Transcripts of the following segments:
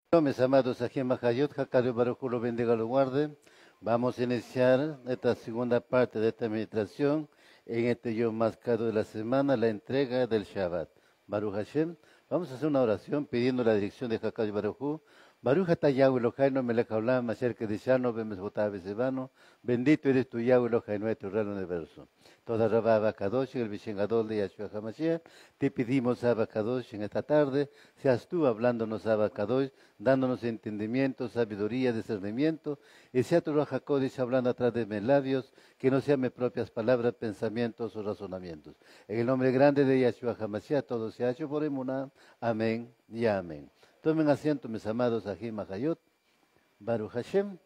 Mis amados aquí en Majayot, Jacado Baruj lo bendiga, lo guarde. Vamos a iniciar esta segunda parte de esta meditación en este Yom más caro de la semana, la entrega del Shabbat. Baruch Hashem. Vamos a hacer una oración pidiendo la dirección de Jacado Baruj. Baruch Ata Yahweh Eloheinu melech haolam asher kedishanu b'mezvotav v'sevanu. Bendito eres tu Yahweh Eloheinu, nuestro Rey del universo. Toda Rabá Abacadosh, el Bishen Gadol de Yahshua HaMashiach, te pedimos Abacadosh en esta tarde, seas tú hablándonos Abacadosh, dándonos entendimiento, sabiduría, discernimiento, y sea tu Ruach HaKodesh hablando a través de mis labios, que no sean mis propias palabras, pensamientos o razonamientos. En el nombre grande de Yahshua HaMashiach, todo se ha hecho por Emuná. Amén y amén. Tomen asiento, mis amados Ajim Majayot, Baruch Hashem.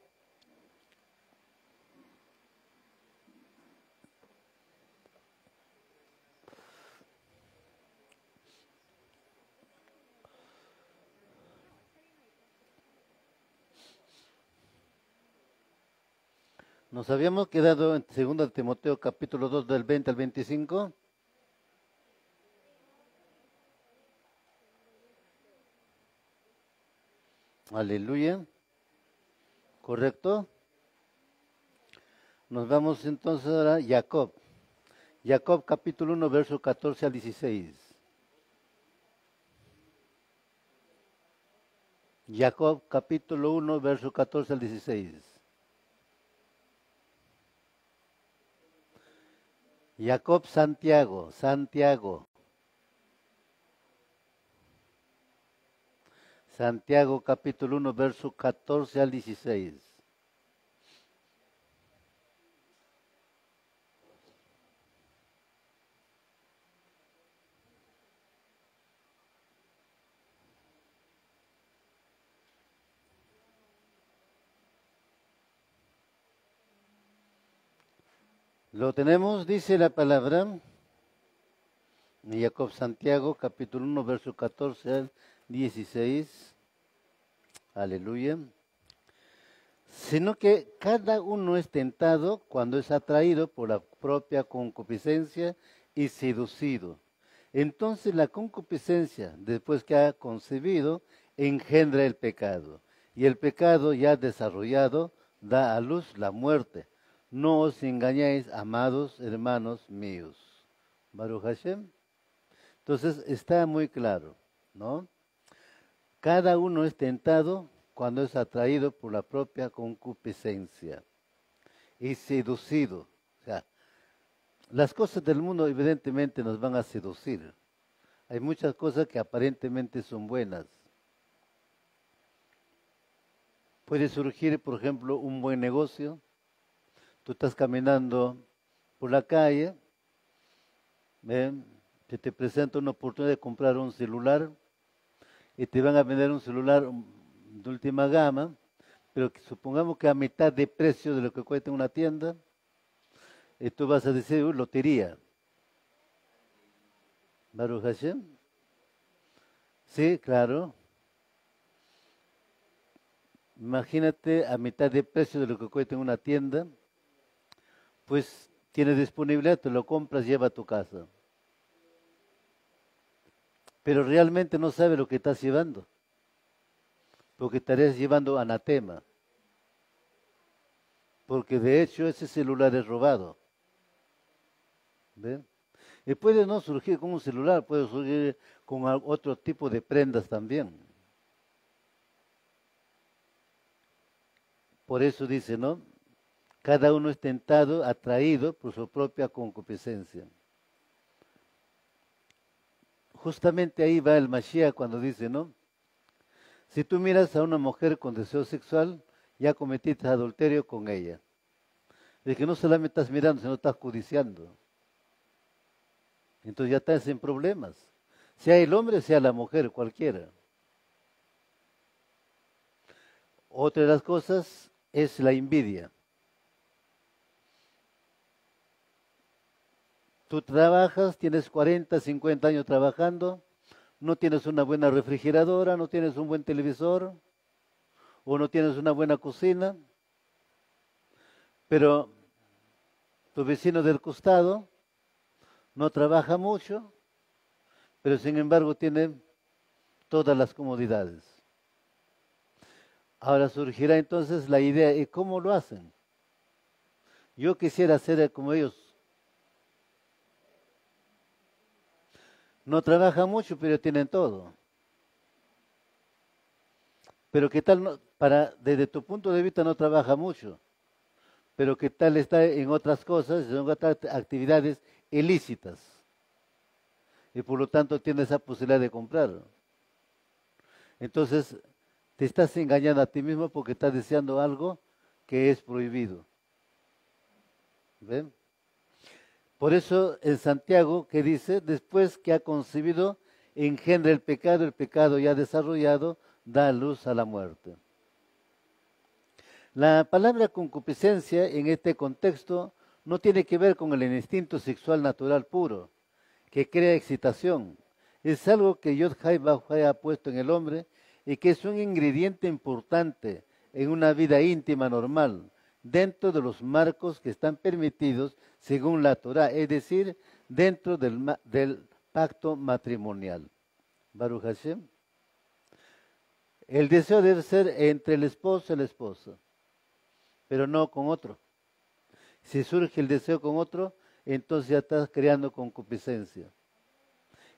Nos habíamos quedado en 2 Timoteo capítulo 2 del 20 al 25. Aleluya. ¿Correcto? Nos vamos entonces ahora a Jacob. Jacob capítulo 1 verso 14 al 16. Jacob capítulo 1 verso 14 al 16. Jacob Santiago, Santiago. Santiago capítulo 1 verso 14 al 16. Lo tenemos, dice la palabra, Jacob Santiago, capítulo 1, verso 14 al 16. Aleluya. Sino que cada uno es tentado cuando es atraído por la propia concupiscencia y seducido. Entonces la concupiscencia, después que ha concebido, engendra el pecado. Y el pecado ya desarrollado da a luz la muerte. No os engañéis, amados hermanos míos. Baruch Hashem. Entonces está muy claro, ¿no? Cada uno es tentado cuando es atraído por la propia concupiscencia y seducido. O sea, las cosas del mundo evidentemente nos van a seducir. Hay muchas cosas que aparentemente son buenas. Puede surgir, por ejemplo, un buen negocio. Tú estás caminando por la calle, se te presenta una oportunidad de comprar un celular y te van a vender un celular de última gama, pero que supongamos que a mitad de precio de lo que cuesta en una tienda, y tú vas a decir, lotería. Baruch Hashem. Sí, claro. Imagínate a mitad de precio de lo que cuesta en una tienda, pues tienes disponibilidad, te lo compras, lleva a tu casa. Pero realmente no sabes lo que estás llevando, porque estarías llevando anatema. Porque de hecho ese celular es robado. ¿Ven? Y puede no surgir con un celular, puede surgir con otro tipo de prendas también. Por eso dice, ¿no? Cada uno es tentado, atraído por su propia concupiscencia. Justamente ahí va el Mashiach cuando dice, ¿no? Si tú miras a una mujer con deseo sexual, ya cometiste adulterio con ella. Es que no solamente estás mirando, sino estás codiciando. Entonces ya estás en problemas. Sea el hombre, sea la mujer, cualquiera. Otra de las cosas es la envidia. Tú trabajas, tienes 40, 50 años trabajando, no tienes una buena refrigeradora, no tienes un buen televisor, o no tienes una buena cocina, pero tu vecino del costado no trabaja mucho, pero sin embargo tiene todas las comodidades. Ahora surgirá entonces la idea, ¿y cómo lo hacen? Yo quisiera ser como ellos. No trabajan mucho, pero tienen todo. Pero ¿qué tal, desde tu punto de vista no trabaja mucho, pero qué tal está en otras cosas, en otras actividades ilícitas? Y por lo tanto tiene esa posibilidad de comprar. Entonces, te estás engañando a ti mismo porque estás deseando algo que es prohibido. ¿Ven? Por eso en Santiago que dice, después que ha concebido, engendra el pecado ya desarrollado, da luz a la muerte. La palabra concupiscencia en este contexto no tiene que ver con el instinto sexual natural puro, que crea excitación. Es algo que Yod-Hai Vav-Hai ha puesto en el hombre y que es un ingrediente importante en una vida íntima normal, dentro de los marcos que están permitidos según la Torah, es decir, dentro del pacto matrimonial. Baruch Hashem. El deseo debe ser entre el esposo y la esposa, pero no con otro. Si surge el deseo con otro, entonces ya estás creando concupiscencia.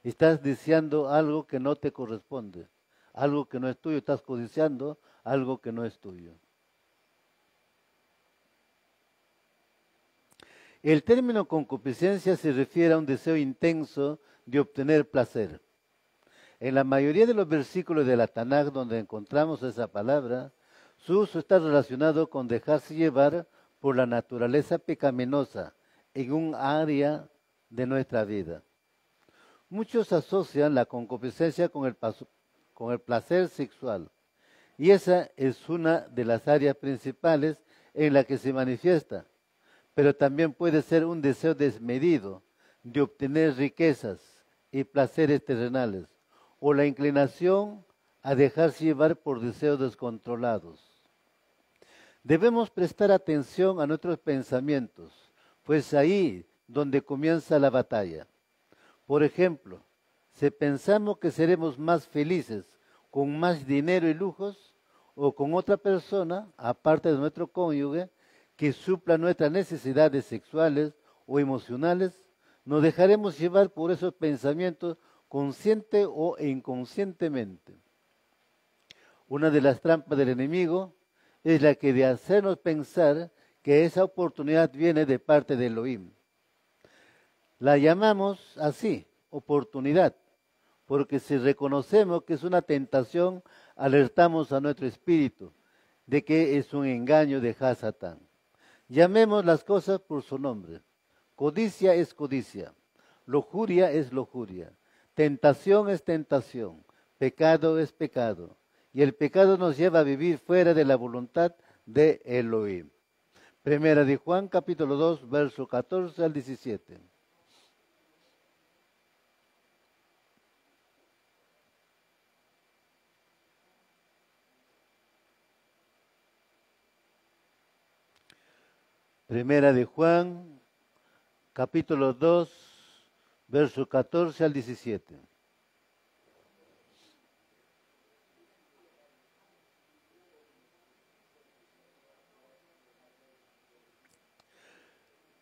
Estás deseando algo que no te corresponde, algo que no es tuyo, estás codiciando algo que no es tuyo. El término concupiscencia se refiere a un deseo intenso de obtener placer. En la mayoría de los versículos de la Tanaj donde encontramos esa palabra, su uso está relacionado con dejarse llevar por la naturaleza pecaminosa en un área de nuestra vida. Muchos asocian la concupiscencia con el placer sexual, y esa es una de las áreas principales en la que se manifiesta, pero también puede ser un deseo desmedido de obtener riquezas y placeres terrenales, o la inclinación a dejarse llevar por deseos descontrolados. Debemos prestar atención a nuestros pensamientos, pues ahí donde comienza la batalla. Por ejemplo, si pensamos que seremos más felices con más dinero y lujos, o con otra persona, aparte de nuestro cónyuge, que supla nuestras necesidades sexuales o emocionales, nos dejaremos llevar por esos pensamientos consciente o inconscientemente. Una de las trampas del enemigo es la que de hacernos pensar que esa oportunidad viene de parte de Elohim. La llamamos así, oportunidad, porque si reconocemos que es una tentación, alertamos a nuestro espíritu de que es un engaño de Hasatán. Llamemos las cosas por su nombre. Codicia es codicia, lujuria es lujuria, tentación es tentación, pecado es pecado. Y el pecado nos lleva a vivir fuera de la voluntad de Elohim. Primera de Juan, capítulo 2, verso 14 al 17. Primera de Juan, capítulo 2, verso 14 al 17.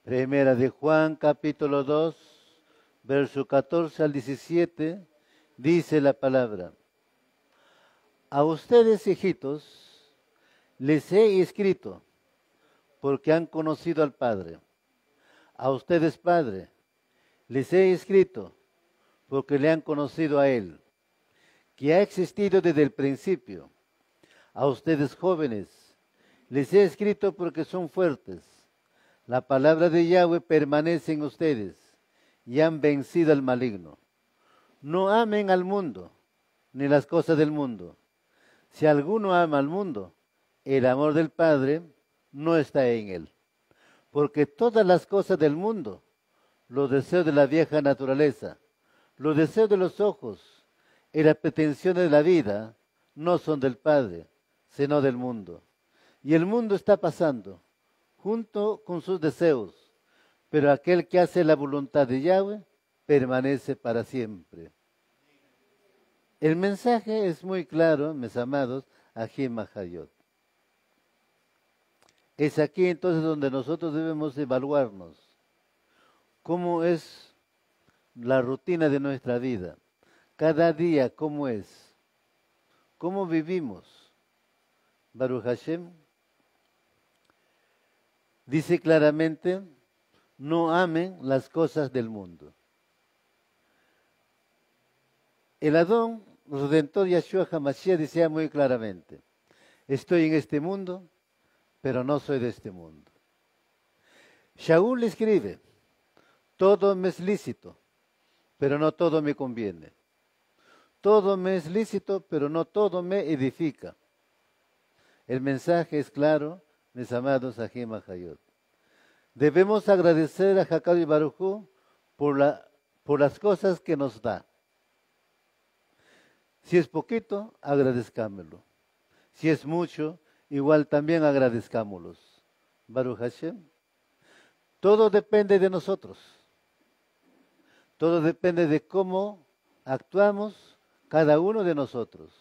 Primera de Juan, capítulo 2, verso 14 al 17, dice la palabra: A ustedes, hijitos, les he escrito, porque han conocido al Padre. A ustedes, Padre, les he escrito, porque le han conocido a Él, que ha existido desde el principio. A ustedes, jóvenes, les he escrito porque son fuertes. La palabra de Yahweh permanece en ustedes y han vencido al maligno. No amen al mundo, ni las cosas del mundo. Si alguno ama al mundo, el amor del Padre no está en él. Porque todas las cosas del mundo, los deseos de la vieja naturaleza, los deseos de los ojos y las pretensiones de la vida, no son del Padre, sino del mundo. Y el mundo está pasando, junto con sus deseos, pero aquel que hace la voluntad de Yahweh permanece para siempre. El mensaje es muy claro, mis amados, Ajim Mahayot. Es aquí entonces donde nosotros debemos evaluarnos. ¿Cómo es la rutina de nuestra vida? Cada día, ¿cómo es? ¿Cómo vivimos? Baruch Hashem dice claramente, no amen las cosas del mundo. El Adón, Redentor Yahshua HaMashiach decía muy claramente, estoy en este mundo, pero no soy de este mundo. Shaul escribe, todo me es lícito, pero no todo me conviene. Todo me es lícito, pero no todo me edifica. El mensaje es claro, mis amados Ajim Hayot. Debemos agradecer a Hakadosh Baruj Hu por las cosas que nos da. Si es poquito, agradezcámoslo. Si es mucho, igual también agradezcámoslos. Baruch Hashem. Todo depende de nosotros. Todo depende de cómo actuamos cada uno de nosotros.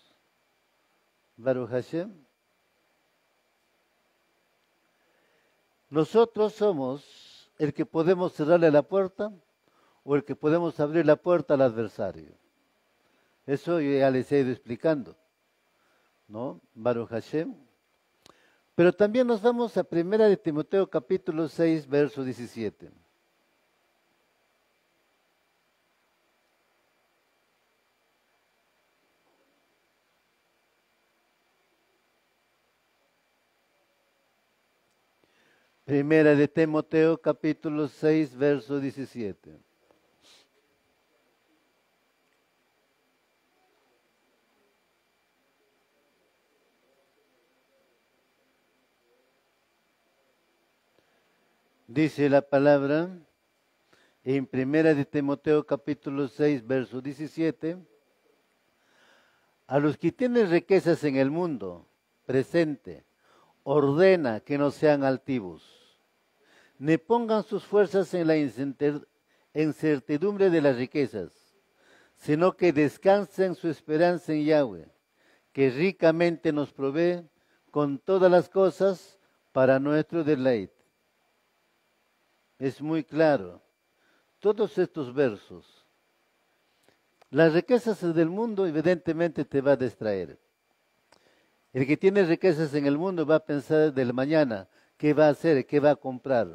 Baruch Hashem. Nosotros somos el que podemos cerrarle la puerta o el que podemos abrir la puerta al adversario. Eso yo ya les he ido explicando, ¿no? Baruch Hashem. Pero también nos vamos a 1 de Timoteo capítulo 6, verso 17. Primera de Timoteo capítulo 6, verso 17. Dice la palabra en Primera de Timoteo capítulo 6, verso 17. A los que tienen riquezas en el mundo presente, ordena que no sean altivos, ni pongan sus fuerzas en la incertidumbre de las riquezas, sino que descansen su esperanza en Yahweh, que ricamente nos provee con todas las cosas para nuestro deleite. Es muy claro, todos estos versos. Las riquezas del mundo evidentemente te va a distraer. El que tiene riquezas en el mundo va a pensar del mañana, qué va a hacer, qué va a comprar.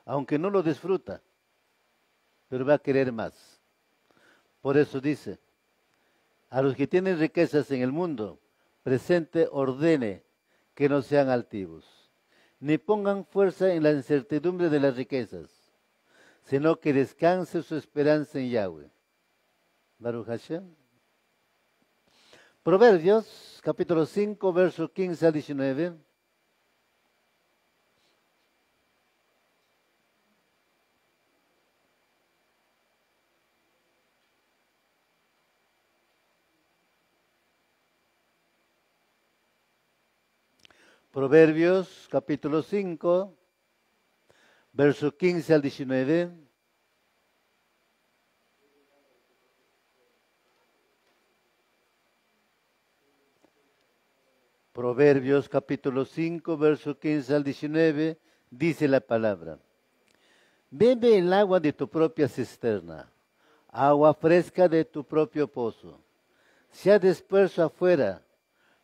Aunque no lo disfruta, pero va a querer más. Por eso dice, a los que tienen riquezas en el mundo presente ordene que no sean altivos, ni pongan fuerza en la incertidumbre de las riquezas, sino que descanse su esperanza en Yahweh. Baruch Hashem. Proverbios, capítulo 5, versos 15 al 19. Proverbios, capítulo 5, versos 15 al 19. Proverbios, capítulo 5, versos 15 al 19, dice la palabra. Bebe el agua de tu propia cisterna, agua fresca de tu propio pozo. Sea disperso afuera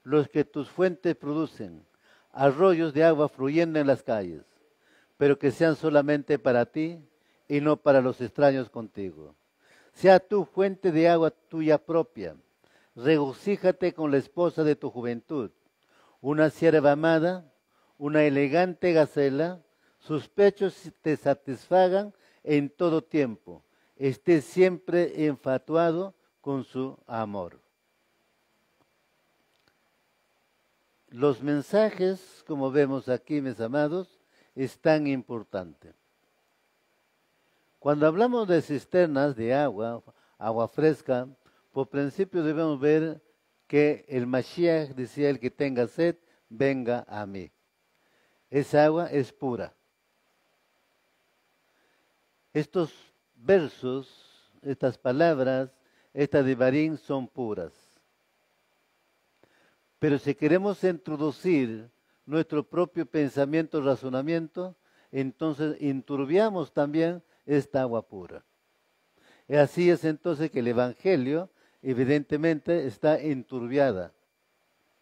los que tus fuentes producen, arroyos de agua fluyendo en las calles, pero que sean solamente para ti y no para los extraños contigo. Sea tu fuente de agua tuya propia. Regocíjate con la esposa de tu juventud, una sierva amada, una elegante gacela. Sus pechos te satisfagan en todo tiempo. Estés siempre enfatuado con su amor. Los mensajes, como vemos aquí, mis amados, es tan importante. Cuando hablamos de cisternas de agua, agua fresca, por principio debemos ver que el Mashiach decía, el que tenga sed, venga a mí. Esa agua es pura. Estos versos, estas palabras, estas de Barín son puras. Pero si queremos introducir nuestro propio pensamiento, razonamiento, entonces enturbiamos también esta agua pura. Y así es entonces que el Evangelio evidentemente está enturbiada.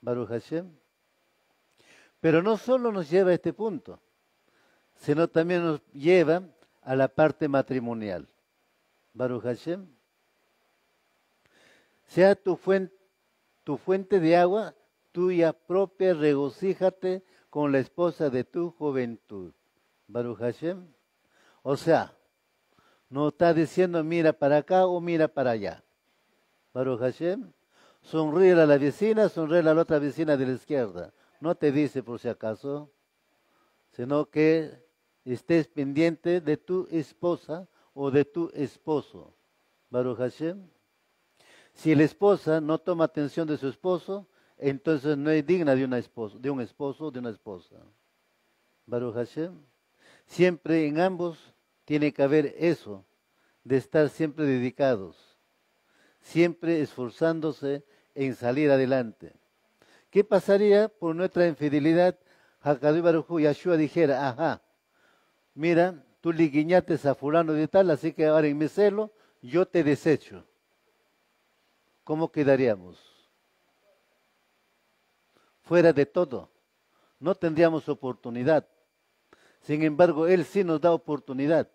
Baruch Hashem. Pero no solo nos lleva a este punto, sino también nos lleva a la parte matrimonial. Baruch Hashem. Sea tu fuente de agua tuya propia, regocíjate con la esposa de tu juventud. Baruch Hashem. O sea, no está diciendo mira para acá o mira para allá. Baruch Hashem. Sonríe a la vecina, sonríe a la otra vecina de la izquierda. No te dice por si acaso, sino que estés pendiente de tu esposa o de tu esposo. Baruch Hashem. Si la esposa no toma atención de su esposo, entonces no es digna de un esposo o de una esposa. Baruch Hashem. Siempre en ambos tiene que haber eso, de estar siempre dedicados, siempre esforzándose en salir adelante. ¿Qué pasaría por nuestra infidelidad? Hakadosh Baruj Hu, Yahshua dijera, ajá, mira, tú le guiñaste a fulano de tal, así que ahora en mi celo yo te desecho. ¿Cómo quedaríamos? Fuera de todo. No tendríamos oportunidad. Sin embargo, Él sí nos da oportunidad.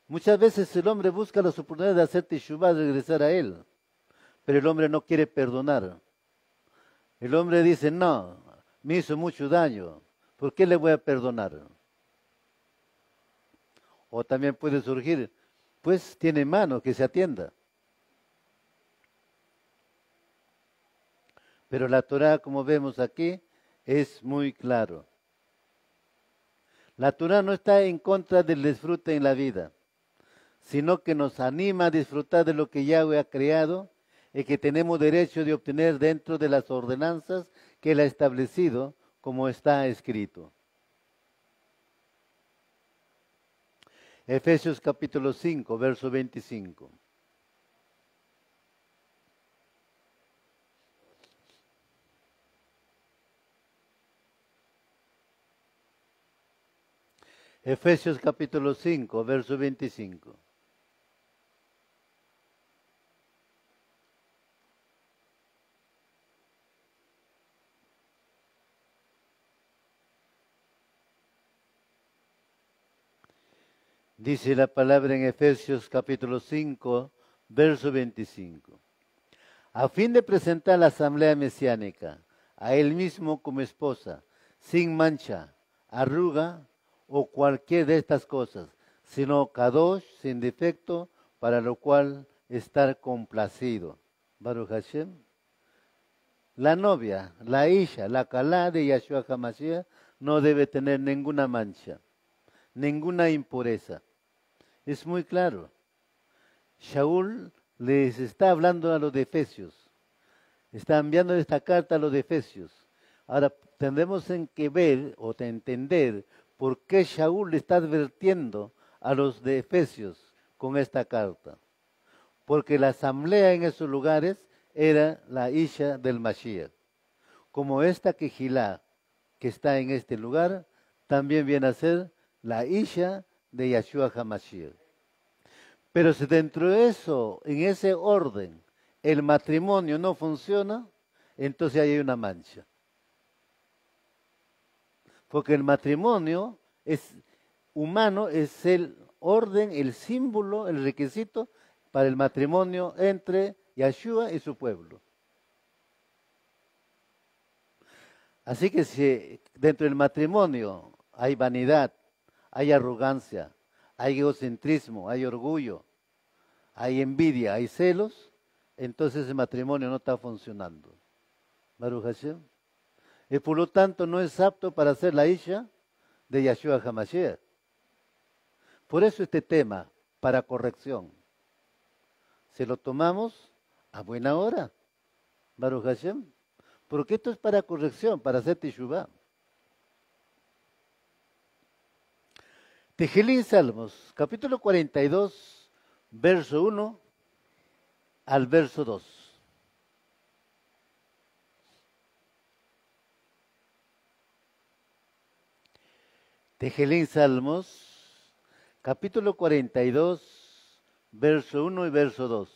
Muchas veces el hombre busca las oportunidades de hacer teshuvah, de regresar a Él. Pero el hombre no quiere perdonar. El hombre dice, no, me hizo mucho daño. ¿Por qué le voy a perdonar? O también puede surgir, pues tiene mano, que se atienda. Pero la Torah, como vemos aquí, es muy claro. La Torah no está en contra del disfrute en la vida, sino que nos anima a disfrutar de lo que Yahweh ha creado y que tenemos derecho de obtener dentro de las ordenanzas que Él ha establecido, como está escrito. Efesios capítulo 5, verso 25. Efesios capítulo 5, verso 25. Dice la palabra en Efesios capítulo 5, verso 25. A fin de presentar la asamblea mesiánica a él mismo como esposa, sin mancha, arruga o cualquier de estas cosas, sino kadosh, sin defecto, para lo cual estar complacido. Baruch Hashem. La novia, la isha, la kalá de Yahshua HaMashiach no debe tener ninguna mancha, ninguna impureza. Es muy claro. Shaul les está hablando a los de Efesios. Está enviando esta carta a los de Efesios. Ahora tendremos que ver o entender por qué Shaul le está advirtiendo a los de Efesios con esta carta. Porque la asamblea en esos lugares era la Isha del Mashiach. Como esta Kejilá que está en este lugar, también viene a ser la Isha de Yahshua HaMashiach. Pero si dentro de eso, en ese orden, el matrimonio no funciona, entonces hay una mancha. Porque el matrimonio es humano, es el orden, el símbolo, el requisito para el matrimonio entre Yahshua y su pueblo. Así que si dentro del matrimonio hay vanidad, hay arrogancia, hay egocentrismo, hay orgullo, hay envidia, hay celos, entonces el matrimonio no está funcionando. Baruch Hashem. Y por lo tanto no es apto para ser la Isha de Yahshua HaMashiach. Por eso este tema, para corrección, se lo tomamos a buena hora. Baruch Hashem. Porque esto es para corrección, para hacer teshuvah. Tehilín Salmos, capítulo 42, verso 1 al verso 2. Tejelín Salmos, capítulo 42, verso 1 y verso 2.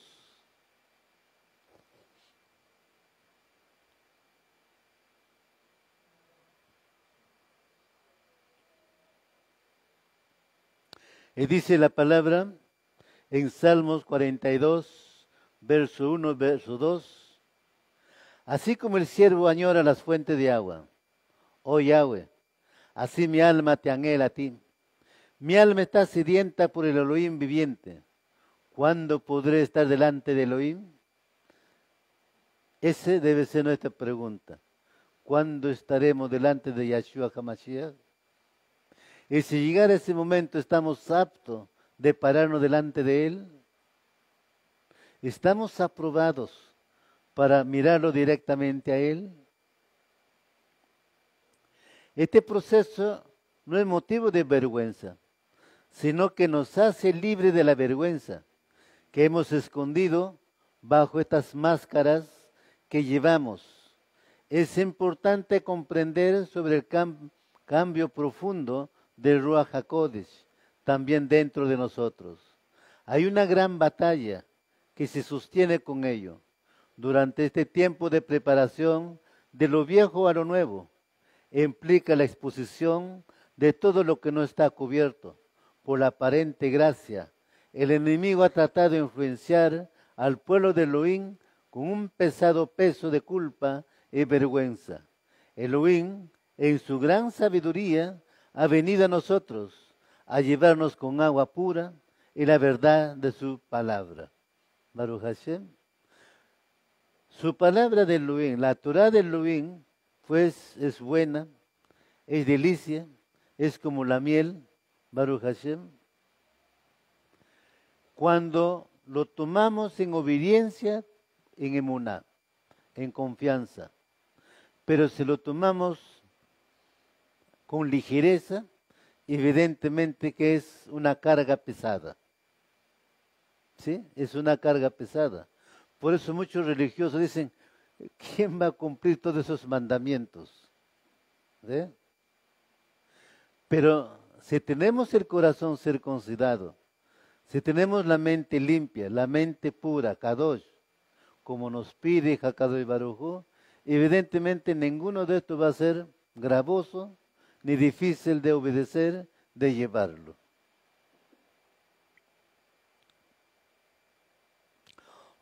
Y dice la palabra en Salmos 42, verso 1 y verso 2. Así como el siervo añora las fuentes de agua, oh Yahweh, así mi alma te anhela a ti. Mi alma está sedienta por el Elohim viviente. ¿Cuándo podré estar delante de Elohim? Esa debe ser nuestra pregunta. ¿Cuándo estaremos delante de Yahshua HaMashiach? Y si llegara ese momento, ¿estamos aptos de pararnos delante de Él? ¿Estamos aprobados para mirarlo directamente a Él? Este proceso no es motivo de vergüenza, sino que nos hace libres de la vergüenza que hemos escondido bajo estas máscaras que llevamos. Es importante comprender sobre el cambio profundo del Ruach HaKodesh, también dentro de nosotros. Hay una gran batalla que se sostiene con ello. Durante este tiempo de preparación de lo viejo a lo nuevo, implica la exposición de todo lo que no está cubierto por la aparente gracia. El enemigo ha tratado de influenciar al pueblo de Elohim con un pesado peso de culpa y vergüenza. Elohim, en su gran sabiduría, ha venido a nosotros a llevarnos con agua pura y la verdad de su palabra. Baruch Hashem. Su palabra de Elohim, la Torah de Elohim, pues es buena, es delicia, es como la miel, Baruch Hashem. Cuando lo tomamos en obediencia, en emuná, en confianza, pero si lo tomamos con ligereza, evidentemente que es una carga pesada. ¿Sí? Es una carga pesada. Por eso muchos religiosos dicen, ¿quién va a cumplir todos esos mandamientos? ¿Sí? Pero si tenemos el corazón circuncidado, si tenemos la mente limpia, la mente pura, Kadosh, como nos pide Hakadosh Baruj Hu, evidentemente ninguno de estos va a ser gravoso ni difícil de obedecer, de llevarlo.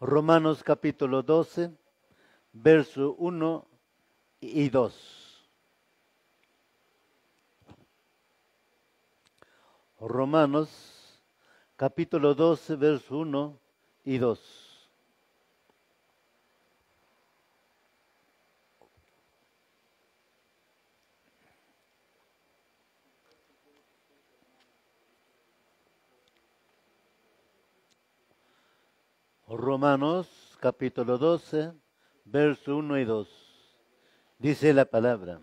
Romanos capítulo 12, verso 1 y 2. Romanos capítulo 12, verso 1 y 2. Romanos capítulo 12, verso 1 y 2. Dice la palabra.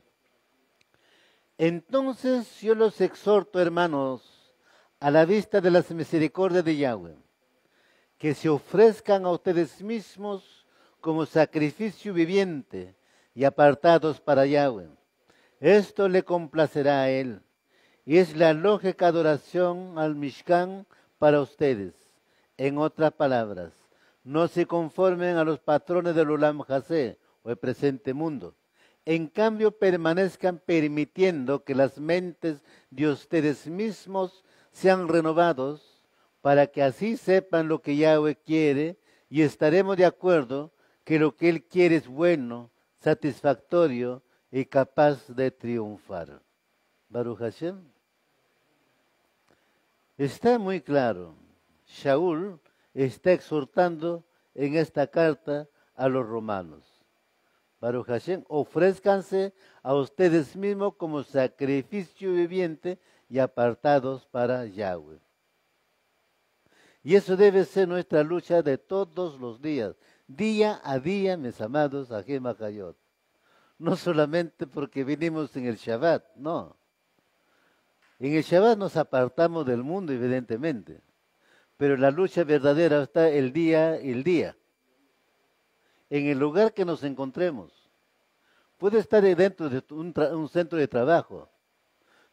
Entonces yo los exhorto, hermanos, a la vista de las misericordias de Yahweh, que se ofrezcan a ustedes mismos como sacrificio viviente y apartados para Yahweh. Esto le complacerá a Él, y es la lógica adoración al Mishkan para ustedes. En otras palabras, no se conformen a los patrones del Olam Hazé, o el presente mundo. En cambio, permanezcan permitiendo que las mentes de ustedes mismos sean renovados, para que así sepan lo que Yahweh quiere, y estaremos de acuerdo que lo que Él quiere es bueno, satisfactorio y capaz de triunfar. Baruch Hashem. Está muy claro. Shaul está exhortando en esta carta a los romanos. Baruch Hashem, ofrézcanse a ustedes mismos como sacrificio viviente y apartados para Yahweh. Y eso debe ser nuestra lucha de todos los días, día a día, mis amados Ajem Hayot. No solamente porque vinimos en el Shabbat, no. En el Shabbat nos apartamos del mundo, evidentemente, pero la lucha verdadera está el día, en el lugar que nos encontremos. Puede estar dentro de un centro de trabajo,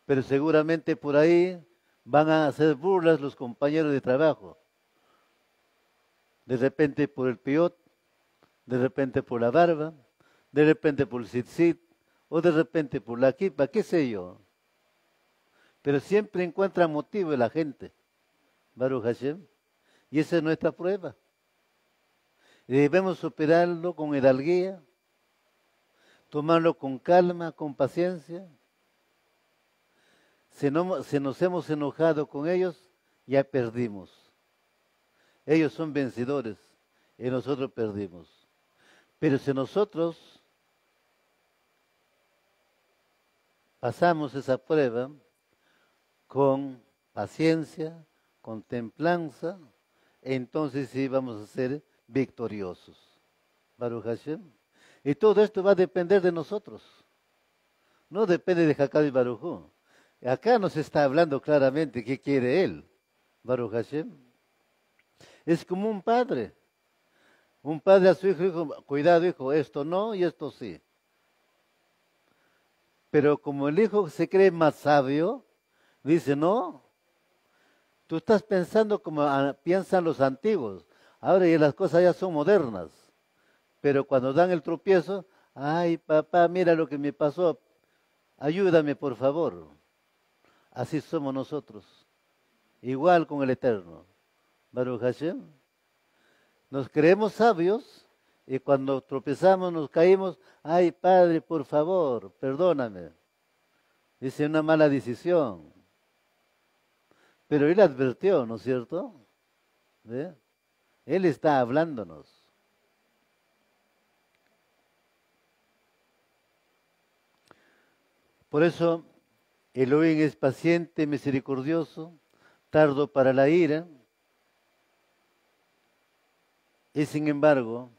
pero seguramente por ahí van a hacer burlas los compañeros de trabajo. De repente por el piot, de repente por la barba, de repente por el tzitzit, o de repente por la kipa, qué sé yo. Pero siempre encuentra motivo en la gente, Baruch Hashem, y esa es nuestra prueba. Y debemos superarlo con hidalguía, tomarlo con calma, con paciencia. Si nos hemos enojado con ellos, ya perdimos. Ellos son vencedores y nosotros perdimos. Pero si nosotros pasamos esa prueba con paciencia, con templanza, entonces sí vamos a ser victoriosos. Baruch Hashem. Y todo esto va a depender de nosotros. No depende de Jacob y Baruj Hu. Acá nos está hablando claramente qué quiere él. Baruch Hashem. Es como un padre. Un padre a su hijo dijo, cuidado hijo, esto no y esto sí. Pero como el hijo se cree más sabio, dice, no, tú estás pensando como piensan los antiguos. Ahora ya las cosas ya son modernas. Pero cuando dan el tropiezo, ay papá, mira lo que me pasó, ayúdame por favor. Así somos nosotros. Igual con el Eterno. Baruch Hashem. Nos creemos sabios y cuando tropezamos, nos caímos, ay Padre, por favor, perdóname. Dice una mala decisión. Pero Él advirtió, ¿no es cierto? ¿Ve? Él está hablándonos. Por eso, Elohim es paciente, misericordioso, tardo para la ira, y sin embargo,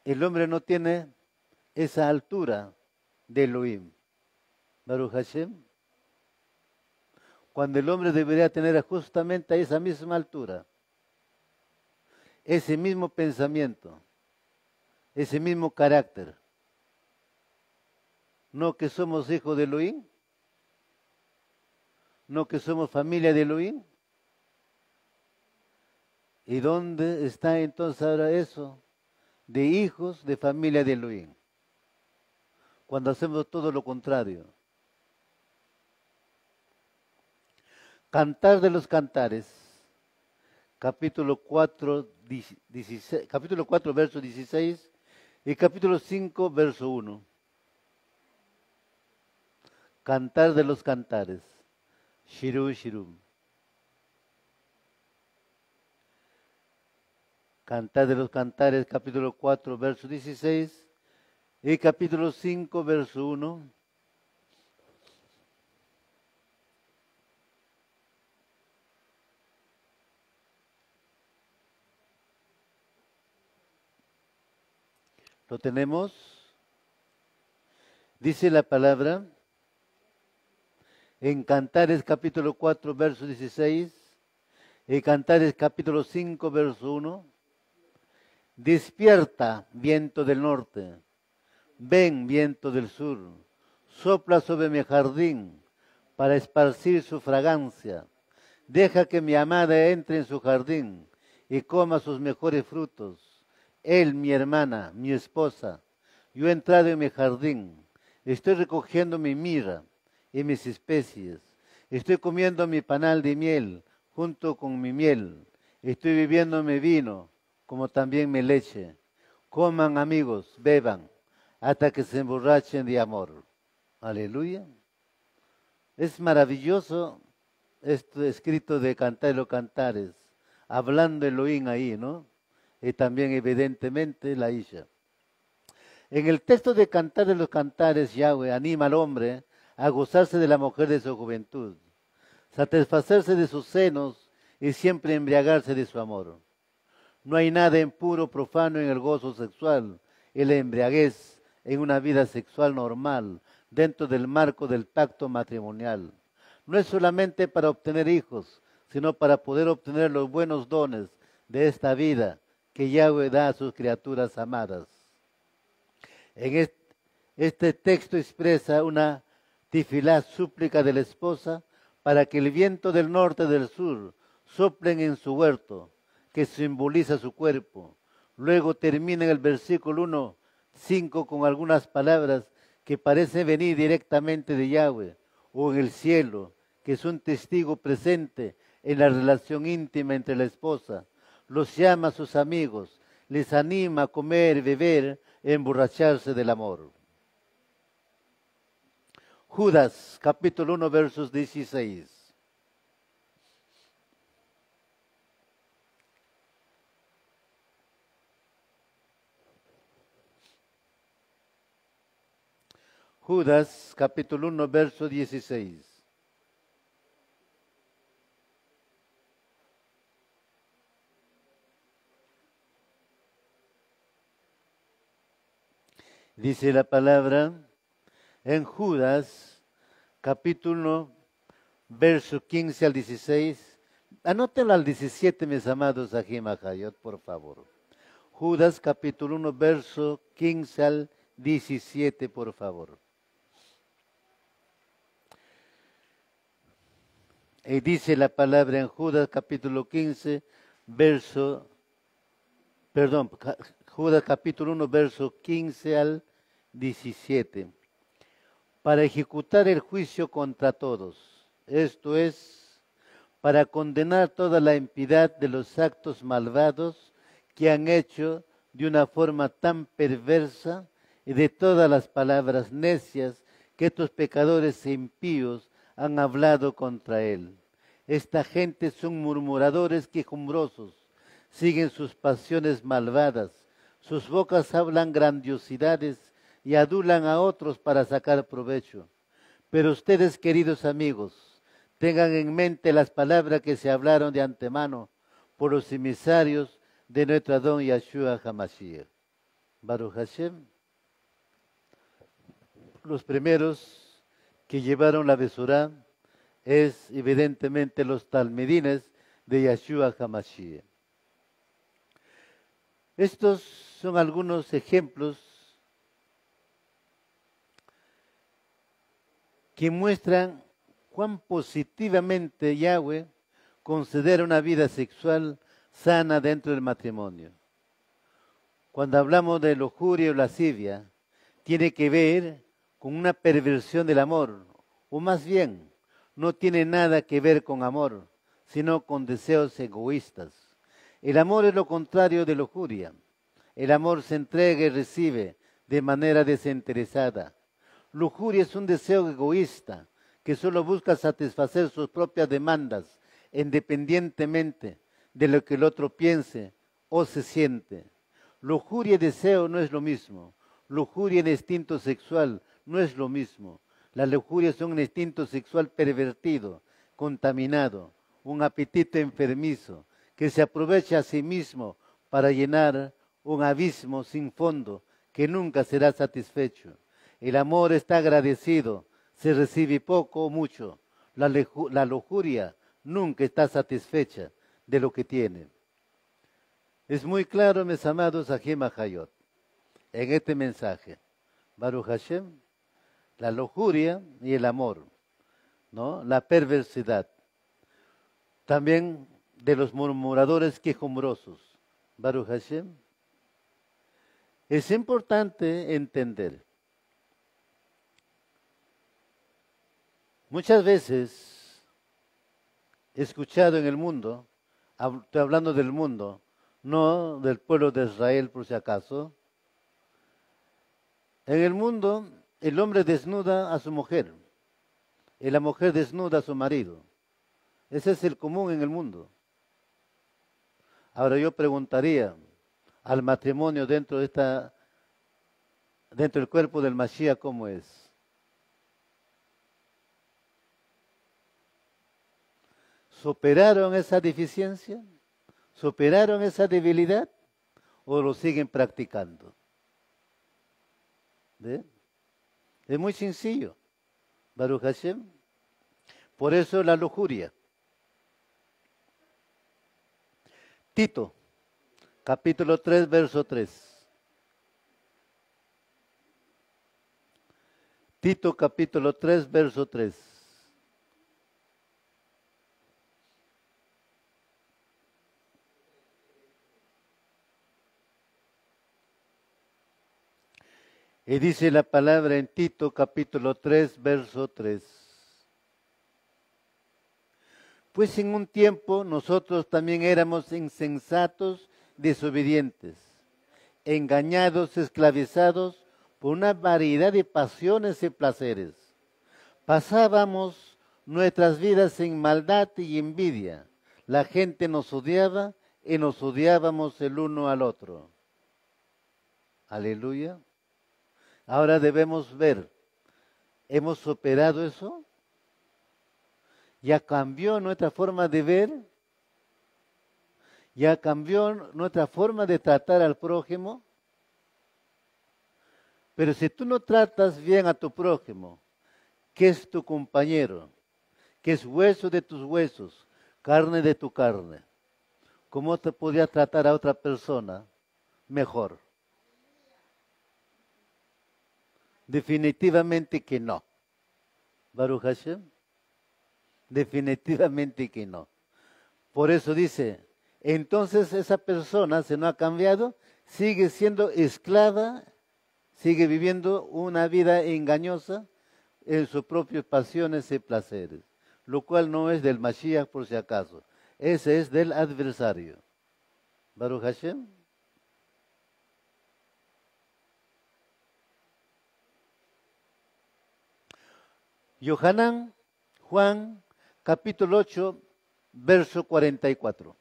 el hombre no tiene esa altura de Elohim. Baruch Hashem. Cuando el hombre debería tener justamente esa misma altura, ese mismo pensamiento, ese mismo carácter. No que somos hijos de Elohim, no que somos familia de Elohim. ¿Y dónde está entonces ahora eso de hijos de familia de Elohim? Cuando hacemos todo lo contrario. Cantar de los Cantares, capítulo 4, verso 16 y capítulo 5, verso 1. Cantar de los Cantares, Shiru Shirum. Cantar de los Cantares, capítulo 4, verso 16 y capítulo 5, verso 1. ¿Lo tenemos? Dice la palabra en Cantares capítulo 4, verso 16 y Cantares capítulo 5, verso 1. Despierta, viento del norte, ven, viento del sur, sopla sobre mi jardín para esparcir su fragancia. Deja que mi amada entre en su jardín y coma sus mejores frutos. Él, mi hermana, mi esposa, yo he entrado en mi jardín, estoy recogiendo mi mirra y mis especies, estoy comiendo mi panal de miel junto con mi miel, estoy bebiendo mi vino como también mi leche. Coman amigos, beban, hasta que se emborrachen de amor. Aleluya. Es maravilloso esto escrito de Cantar de los Cantares, hablando Elohim ahí, ¿no? Y también evidentemente la Isha. En el texto de Cantar de los Cantares, Yahweh anima al hombre a gozarse de la mujer de su juventud, satisfacerse de sus senos y siempre embriagarse de su amor. No hay nada impuro, profano en el gozo sexual y la embriaguez en una vida sexual normal dentro del marco del pacto matrimonial. No es solamente para obtener hijos, sino para poder obtener los buenos dones de esta vida que Yahweh da a sus criaturas amadas. En este texto expresa una Tifilá, súplica de la esposa, para que el viento del norte y del sur soplen en su huerto, que simboliza su cuerpo. Luego termina en el versículo 1:5 con algunas palabras que parecen venir directamente de Yahweh, o en el cielo, que es un testigo presente en la relación íntima entre la esposa. Los llama a sus amigos, les anima a comer, beber, emborracharse del amor. Judas, capítulo 1, versos 16. Judas, capítulo 1, verso 16. Dice la palabra en Judas, capítulo 1, verso 15 al 16. Anótenlo al 17, mis amados Ajim Ajayot, por favor. Judas, capítulo 1, verso 15 al 17, por favor. Y dice la palabra en Judas, capítulo 15, Judas capítulo 1, verso 15 al 17. Para ejecutar el juicio contra todos, esto es, para condenar toda la impiedad de los actos malvados que han hecho de una forma tan perversa y de todas las palabras necias que estos pecadores e impíos han hablado contra él. Esta gente son murmuradores quejumbrosos, siguen sus pasiones malvadas, sus bocas hablan grandiosidades y adulan a otros para sacar provecho. Pero ustedes, queridos amigos, tengan en mente las palabras que se hablaron de antemano por los emisarios de nuestro Adón Yahshua HaMashiach. Baruch Hashem. Los primeros que llevaron la Besorá es evidentemente los talmidines de Yahshua HaMashiach. Estos son algunos ejemplos que muestran cuán positivamente Yahweh considera una vida sexual sana dentro del matrimonio. Cuando hablamos de lujuria o lascivia, tiene que ver con una perversión del amor, o más bien, no tiene nada que ver con amor, sino con deseos egoístas. El amor es lo contrario de lujuria. El amor se entrega y recibe de manera desinteresada. Lujuria es un deseo egoísta que solo busca satisfacer sus propias demandas, independientemente de lo que el otro piense o se siente. Lujuria y deseo no es lo mismo. Lujuria y instinto sexual no es lo mismo. La lujuria es un instinto sexual pervertido, contaminado, un apetito enfermizo, que se aprovecha a sí mismo para llenar un abismo sin fondo que nunca será satisfecho. El amor está agradecido, se recibe poco o mucho. La lujuria nunca está satisfecha de lo que tiene. Es muy claro, mis amados Ajim Ajayot, en este mensaje. Baruch Hashem, la lujuria y el amor, ¿no? La perversidad. También de los murmuradores quejumbrosos. Baruch Hashem. Es importante entender. Muchas veces he escuchado en el mundo, estoy hablando del mundo, no del pueblo de Israel por si acaso. En el mundo el hombre desnuda a su mujer y la mujer desnuda a su marido. Ese es el común en el mundo. Ahora yo preguntaría al matrimonio dentro del cuerpo del Mashiach, ¿cómo es? ¿Superaron esa deficiencia? ¿Superaron esa debilidad? ¿O lo siguen practicando? ¿Ve? Es muy sencillo. Baruch Hashem. Por eso la lujuria. Tito, capítulo 3, verso 3. Tito capítulo 3, verso 3. Y dice la palabra en Tito capítulo 3, verso 3. Pues en un tiempo nosotros también éramos insensatos, desobedientes, engañados, esclavizados por una variedad de pasiones y placeres. Pasábamos nuestras vidas en maldad y envidia. La gente nos odiaba y nos odiábamos el uno al otro. Aleluya. Ahora debemos ver, ¿hemos superado eso? ¿Ya cambió nuestra forma de ver? ¿Ya cambió nuestra forma de tratar al prójimo? Pero si tú no tratas bien a tu prójimo, que es tu compañero, que es hueso de tus huesos, carne de tu carne, ¿cómo te podría tratar a otra persona mejor? Definitivamente que no. Baruch Hashem, definitivamente que no. Por eso dice, entonces esa persona, si no ha cambiado, sigue siendo esclava, sigue viviendo una vida engañosa en sus propias pasiones y placeres, lo cual no es del Mashiach por si acaso, ese es del adversario. Baruch Hashem. Yohanan, Juan, capítulo 8, verso 44.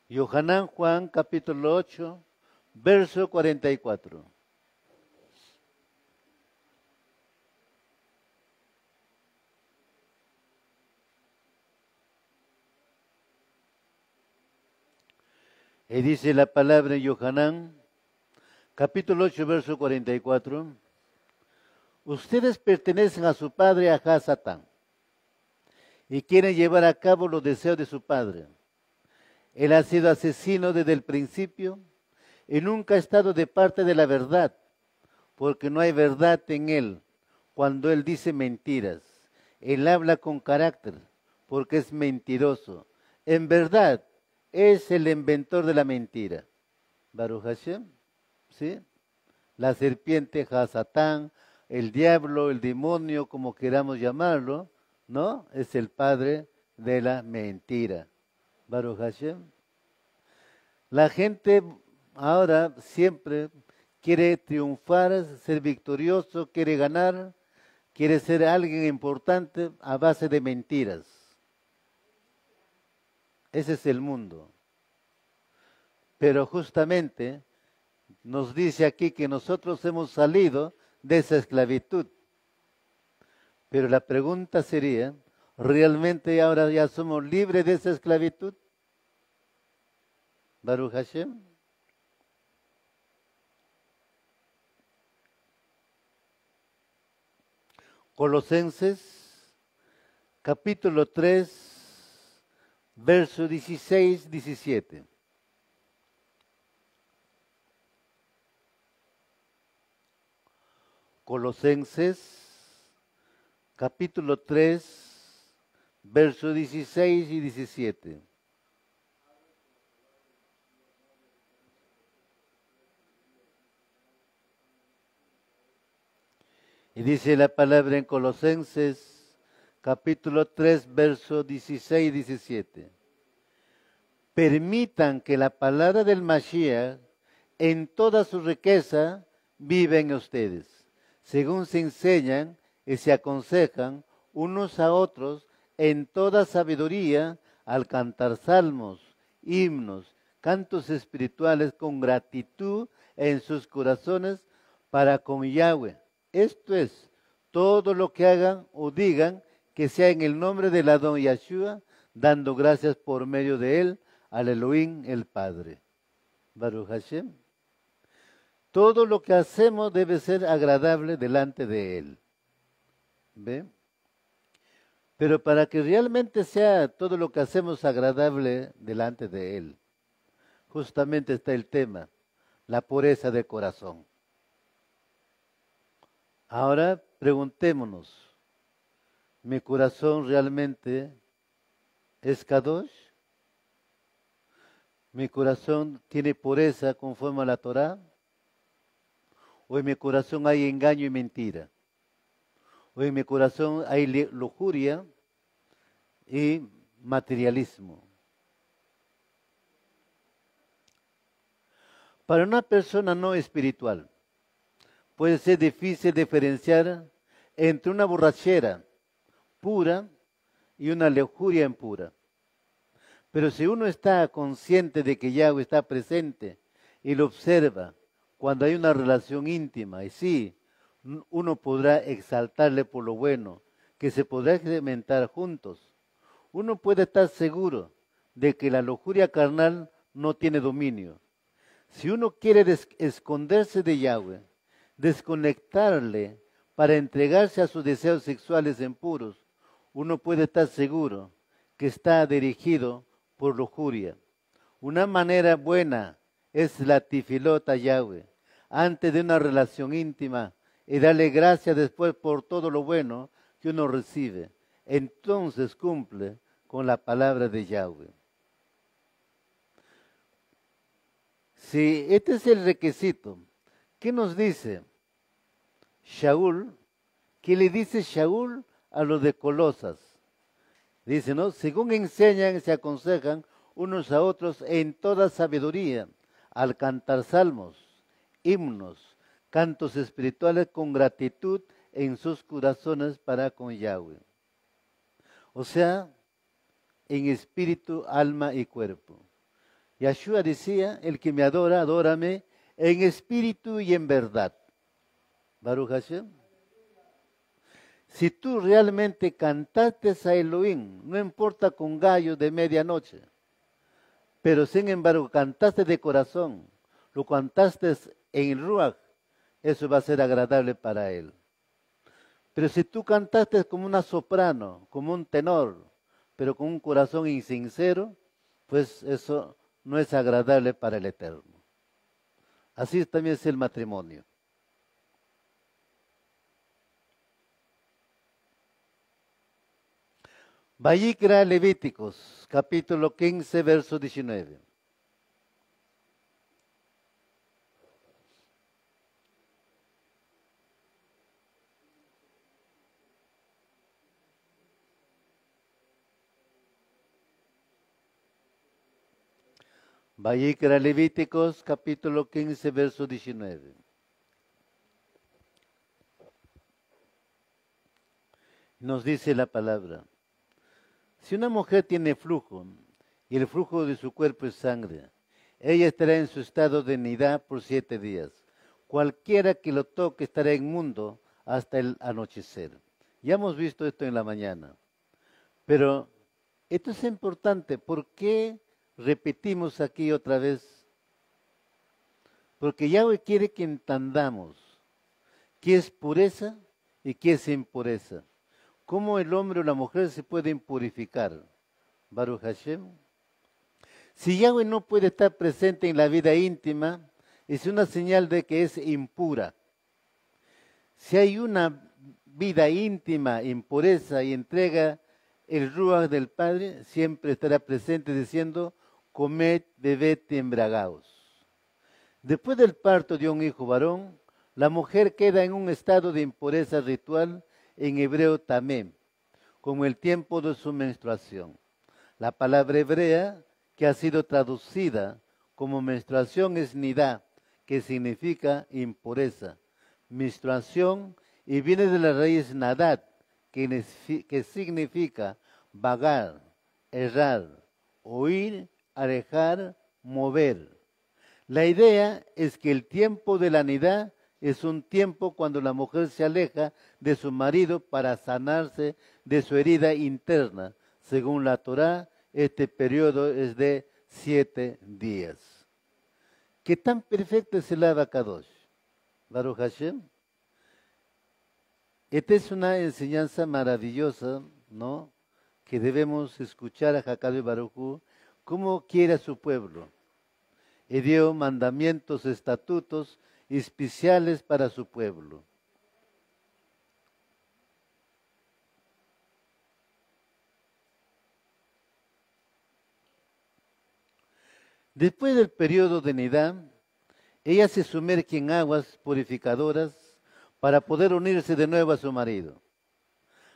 Yohanan, Juan, capítulo 8, verso 44. Y dice la palabra en Yohanan, capítulo 8, verso 44. Ustedes pertenecen a su padre Ajá Satán y quieren llevar a cabo los deseos de su padre. Él ha sido asesino desde el principio y nunca ha estado de parte de la verdad, porque no hay verdad en él cuando él dice mentiras. Él habla con carácter, porque es mentiroso. En verdad, es el inventor de la mentira. Baruch Hashem, ¿sí? La serpiente, Hasatán, el diablo, el demonio, como queramos llamarlo, ¿no? Es el padre de la mentira. Baruch Hashem. La gente ahora siempre quiere triunfar, ser victorioso, quiere ganar, quiere ser alguien importante a base de mentiras. Ese es el mundo. Pero justamente nos dice aquí que nosotros hemos salido de esa esclavitud. Pero la pregunta sería, ¿realmente ahora ya somos libres de esa esclavitud? Baruch Hashem. Colosenses, capítulo 3, verso 16, 17. Colosenses, capítulo 3, verso 16 y 17. Y dice la palabra en Colosenses, capítulo 3, verso 16 y 17. Permitan que la palabra del Mashiach en toda su riqueza viva en ustedes, según se enseñan y se aconsejan unos a otros en toda sabiduría al cantar salmos, himnos, cantos espirituales con gratitud en sus corazones para con Yahweh. Esto es, todo lo que hagan o digan, que sea en el nombre del Adón Yahshua, dando gracias por medio de él al Elohim el Padre. Baruch Hashem. Todo lo que hacemos debe ser agradable delante de él. ¿Ve? pero para que realmente sea todo lo que hacemos agradable delante de Él. Justamente está el tema, la pureza de corazón. Ahora preguntémonos, ¿mi corazón realmente es Kadosh? ¿Mi corazón tiene pureza conforme a la Torá? ¿O en mi corazón hay engaño y mentira? ¿O en mi corazón hay lujuria y materialismo? Para una persona no espiritual, puede ser difícil diferenciar entre una borrachera pura y una lujuria impura. Pero si uno está consciente de que Yahweh está presente y lo observa cuando hay una relación íntima, y sí, uno podrá exaltarle por lo bueno, que se podrá experimentar juntos. Uno puede estar seguro de que la lujuria carnal no tiene dominio. Si uno quiere esconderse de Yahweh, desconectarle para entregarse a sus deseos sexuales impuros, uno puede estar seguro que está dirigido por lujuria. Una manera buena es la tifilota Yahweh, antes de una relación íntima, y darle gracias después por todo lo bueno que uno recibe. Entonces cumple con la palabra de Yahweh. Si este es el requisito, ¿qué nos dice Shaul? ¿Qué le dice Shaul a los de Colosas? Dice, ¿no? Según enseñan y se aconsejan unos a otros en toda sabiduría, al cantar salmos, himnos, cantos espirituales con gratitud en sus corazones para con Yahweh. O sea, en espíritu, alma y cuerpo. Yahshua decía, el que me adora, adórame en espíritu y en verdad. Baruch Hashem. Si tú realmente cantaste a Elohim, no importa con gallos de medianoche, pero sin embargo cantaste de corazón, lo cantaste en el Ruach, eso va a ser agradable para Él. Pero si tú cantaste como una soprano, como un tenor, pero con un corazón insincero, pues eso no es agradable para el Eterno. Así también es el matrimonio. Vayikra Levíticos, capítulo 15, verso 19. Vayikra Levíticos, capítulo 15, verso 19. Nos dice la palabra. Si una mujer tiene flujo y el flujo de su cuerpo es sangre, ella estará en su estado de nidad por 7 días. Cualquiera que lo toque estará inmundo hasta el anochecer. Ya hemos visto esto en la mañana. Pero esto es importante. ¿Por qué repetimos aquí otra vez? Porque Yahweh quiere que entendamos qué es pureza y qué es impureza. ¿Cómo el hombre o la mujer se pueden purificar? Baruch Hashem. Si Yahweh no puede estar presente en la vida íntima, es una señal de que es impura. Si hay una vida íntima, impureza y entrega el Ruach del Padre, siempre estará presente diciendo, comed, bebed y embriagaos. Después del parto de un hijo varón, la mujer queda en un estado de impureza ritual, en hebreo tamem, como el tiempo de su menstruación. La palabra hebrea que ha sido traducida como menstruación es nidá, que significa impureza. Menstruación y viene de la raíz nadad, que significa vagar, errar, oír, alejar, mover. La idea es que el tiempo de la nidá es un tiempo cuando la mujer se aleja de su marido para sanarse de su herida interna. Según la Torá, este periodo es de 7 días. ¿Qué tan perfecto es el Abacadosh? Baruch Hashem. Esta es una enseñanza maravillosa, ¿no? Que debemos escuchar a Hakadosh Baruj Hu, cómo quiere a su pueblo. Y dio mandamientos, estatutos especiales para su pueblo. Después del periodo de Nidá, ella se sumerge en aguas purificadoras para poder unirse de nuevo a su marido.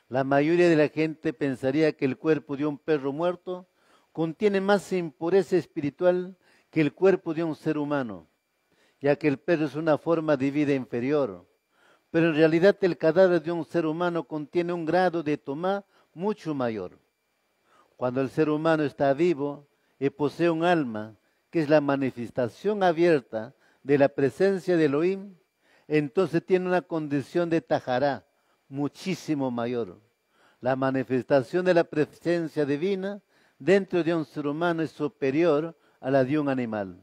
La mayoría de la gente pensaría que el cuerpo de un perro muerto contiene más impureza espiritual que el cuerpo de un ser humano, ya que el perro es una forma de vida inferior. Pero en realidad el cadáver de un ser humano contiene un grado de tomá mucho mayor. Cuando el ser humano está vivo y posee un alma, que es la manifestación abierta de la presencia de Elohim, entonces tiene una condición de tajará muchísimo mayor. La manifestación de la presencia divina dentro de un ser humano es superior a la de un animal.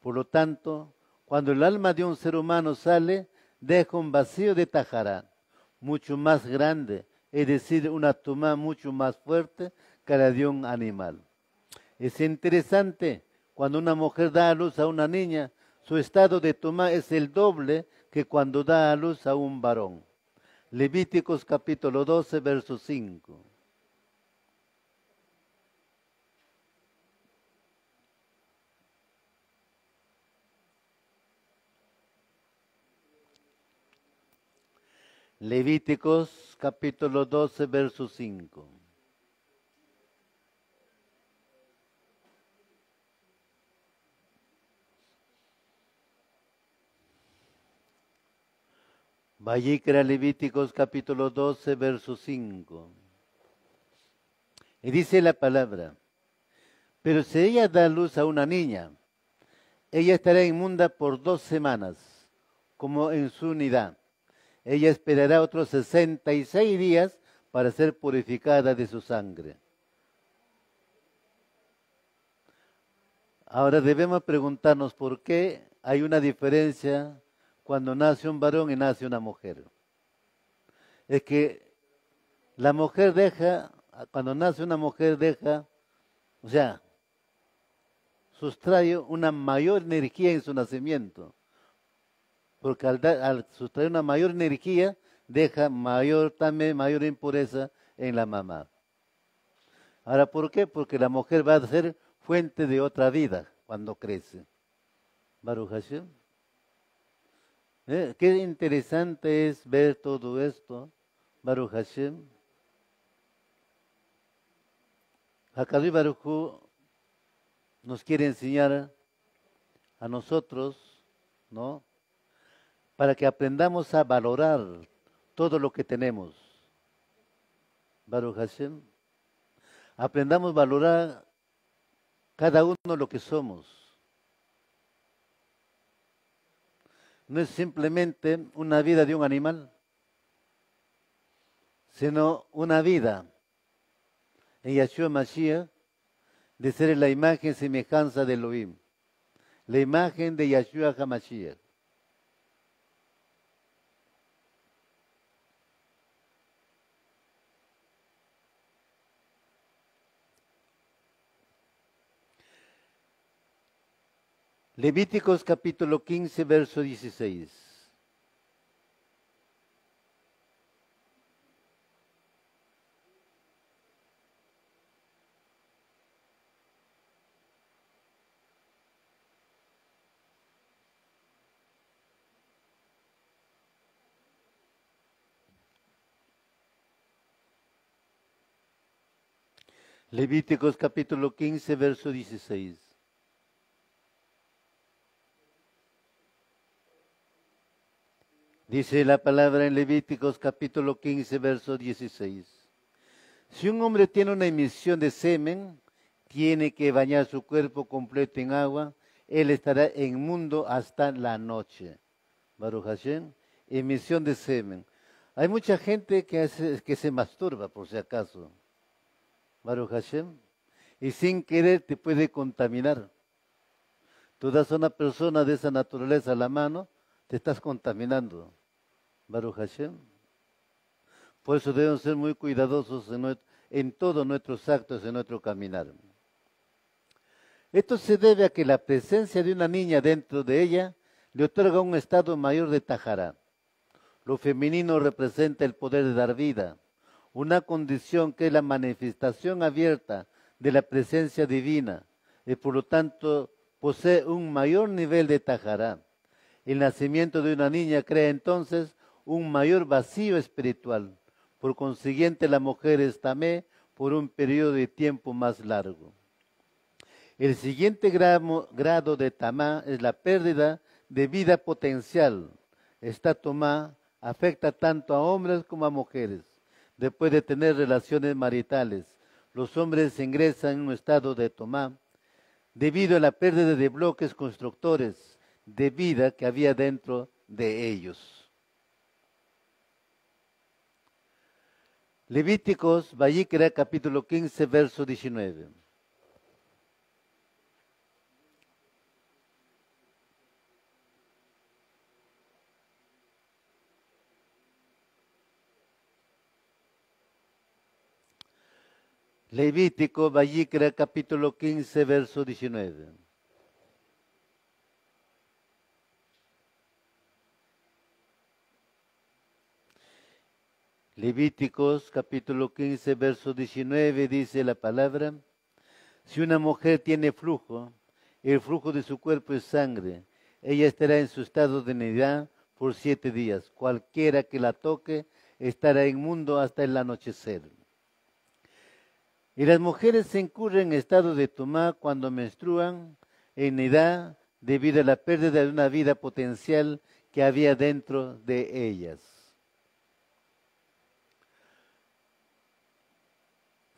Por lo tanto, cuando el alma de un ser humano sale, deja un vacío de tajará mucho más grande, es decir, una tumá mucho más fuerte que la de un animal. Es interesante, cuando una mujer da a luz a una niña, su estado de tumá es el doble que cuando da a luz a un varón. Levíticos capítulo 12, verso 5. Levíticos capítulo 12, verso 5. Vayikra Levíticos capítulo 12, verso 5. Y dice la palabra, pero si ella da luz a una niña, ella estará inmunda por 2 semanas, como en su unidad. Ella esperará otros 66 días para ser purificada de su sangre. Ahora debemos preguntarnos por qué hay una diferencia cuando nace un varón y nace una mujer. Es que la mujer deja, cuando nace una mujer deja, o sea, sustrae una mayor energía en su nacimiento. Porque al sustraer una mayor energía, deja también mayor impureza en la mamá. Ahora, ¿por qué? Porque la mujer va a ser fuente de otra vida cuando crece. Baruch Hashem. Qué interesante es ver todo esto. Baruch Hashem. Hakadosh Baruj Hu nos quiere enseñar a nosotros, ¿no? Para que aprendamos a valorar todo lo que tenemos. Baruch Hashem. Aprendamos a valorar cada uno lo que somos. No es simplemente una vida de un animal, sino una vida en Yahshua Mashiach de ser la imagen semejanza de Elohim, la imagen de Yahshua HaMashiach. Levíticos capítulo 15, verso 16. Levíticos capítulo 15, verso 16. Dice la palabra en Levíticos capítulo 15, verso 16. Si un hombre tiene una emisión de semen, tiene que bañar su cuerpo completo en agua, él estará inmundo hasta la noche. Baruch Hashem, emisión de semen. Hay mucha gente que se masturba, por si acaso. Baruch Hashem. Y sin querer te puede contaminar. Tú das a una persona de esa naturaleza a la mano, te estás contaminando. Baruch Hashem. Por eso debemos ser muy cuidadosos en todos nuestros actos, en nuestro caminar. Esto se debe a que la presencia de una niña dentro de ella le otorga un estado mayor de tajará. Lo femenino representa el poder de dar vida, una condición que es la manifestación abierta de la presencia divina y por lo tanto posee un mayor nivel de tajará. El nacimiento de una niña crea entonces un mayor vacío espiritual. Por consiguiente, la mujer es tamé por un periodo de tiempo más largo. El siguiente grado de tamá es la pérdida de vida potencial. Esta tomá afecta tanto a hombres como a mujeres. Después de tener relaciones maritales, los hombres ingresan en un estado de tomá debido a la pérdida de bloques constructores de vida que había dentro de ellos. Levíticos, Vayikra, capítulo 15, verso 19. Levítico, Vayikra, capítulo 15, verso 19. Levíticos, capítulo 15, verso 19, dice la palabra: si una mujer tiene flujo, el flujo de su cuerpo es sangre, ella estará en su estado de nidad por 7 días. Cualquiera que la toque estará inmundo hasta el anochecer. Y las mujeres se incurren en estado de tomá cuando menstruan en edad debido a la pérdida de una vida potencial que había dentro de ellas.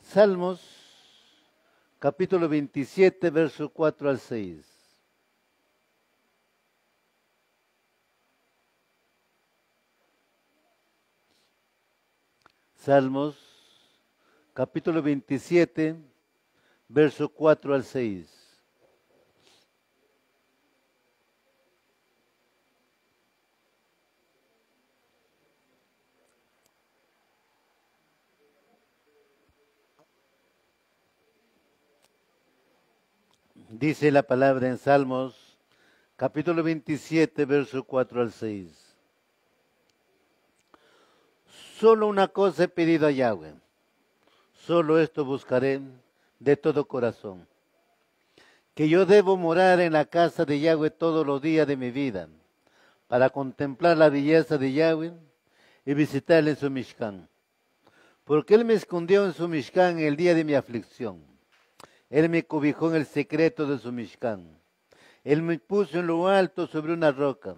Salmos, capítulo 27, versos 4 al 6. Salmos, capítulo 27, versos 4 al 6. Dice la palabra en Salmos, capítulo 27, versos 4 al 6. Solo una cosa he pedido a Yahweh, solo esto buscaré de todo corazón, que yo debo morar en la casa de Yahweh todos los días de mi vida, para contemplar la belleza de Yahweh y visitarle en su Mishkan. Porque Él me escondió en su Mishkan en el día de mi aflicción. Él me cobijó en el secreto de su Mishkan. Él me puso en lo alto sobre una roca.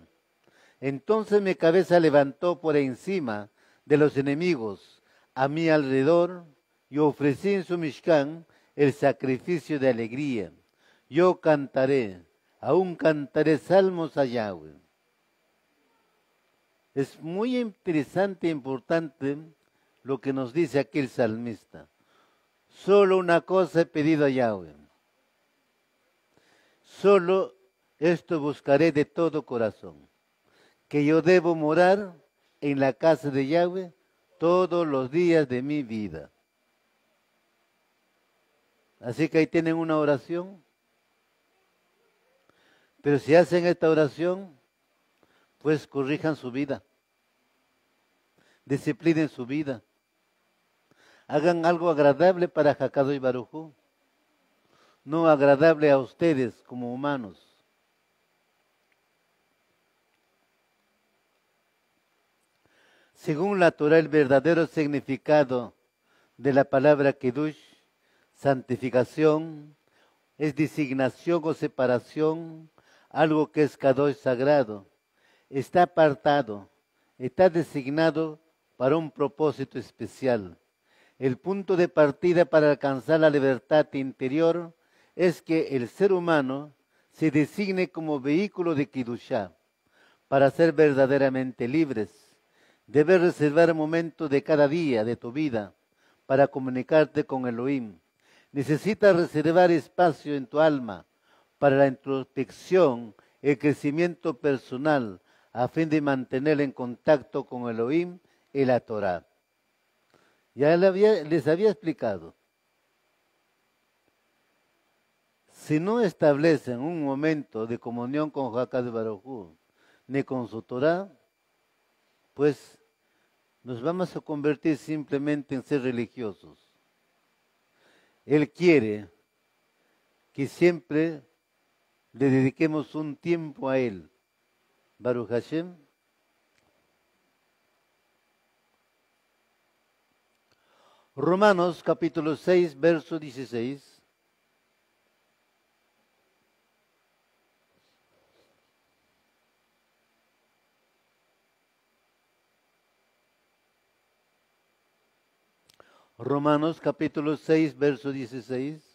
Entonces mi cabeza levantó por encima de los enemigos a mi alrededor. Yo ofrecí en su Mishkan el sacrificio de alegría. Yo cantaré, aún cantaré salmos a Yahweh. Es muy interesante e importante lo que nos dice aquí el salmista. Solo una cosa he pedido a Yahweh. Solo esto buscaré de todo corazón. Que yo debo morar en la casa de Yahweh todos los días de mi vida. Así que ahí tienen una oración. Pero si hacen esta oración, pues corrijan su vida. Disciplinen su vida. Hagan algo agradable para Hakadosh Baruj Hu, no agradable a ustedes como humanos. Según la Torah, el verdadero significado de la palabra Kiddush, santificación, es designación o separación, algo que es Kadosh sagrado, está apartado, está designado para un propósito especial. El punto de partida para alcanzar la libertad interior es que el ser humano se designe como vehículo de Kiddushá. Para ser verdaderamente libres, debes reservar momentos de cada día de tu vida para comunicarte con Elohim. Necesitas reservar espacio en tu alma para la introspección, el crecimiento personal, a fin de mantener en contacto con Elohim y la Torah. Ya les había explicado. Si no establecen un momento de comunión con Hakadosh Baruj Hu, ni con su Torah, pues nos vamos a convertir simplemente en ser religiosos. Él quiere que siempre le dediquemos un tiempo a Él. Baruch Hashem. Romanos capítulo 6, verso 16. Romanos capítulo 6, verso 16.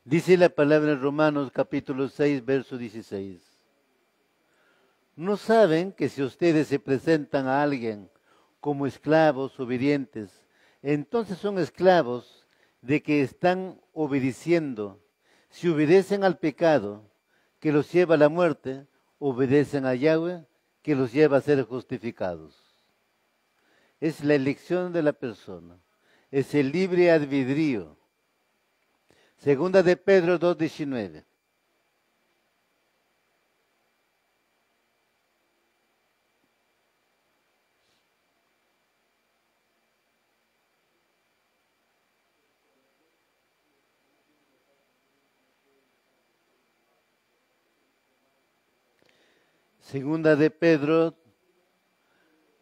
Dice la palabra en Romanos capítulo 6, verso 16. ¿No saben que si ustedes se presentan a alguien como esclavos obedientes, entonces son esclavos de que están obedeciendo? Si obedecen al pecado que los lleva a la muerte, obedecen a Yahweh que los lleva a ser justificados. Es la elección de la persona, es el libre albedrío. Segunda de Pedro 2:19. Segunda de Pedro,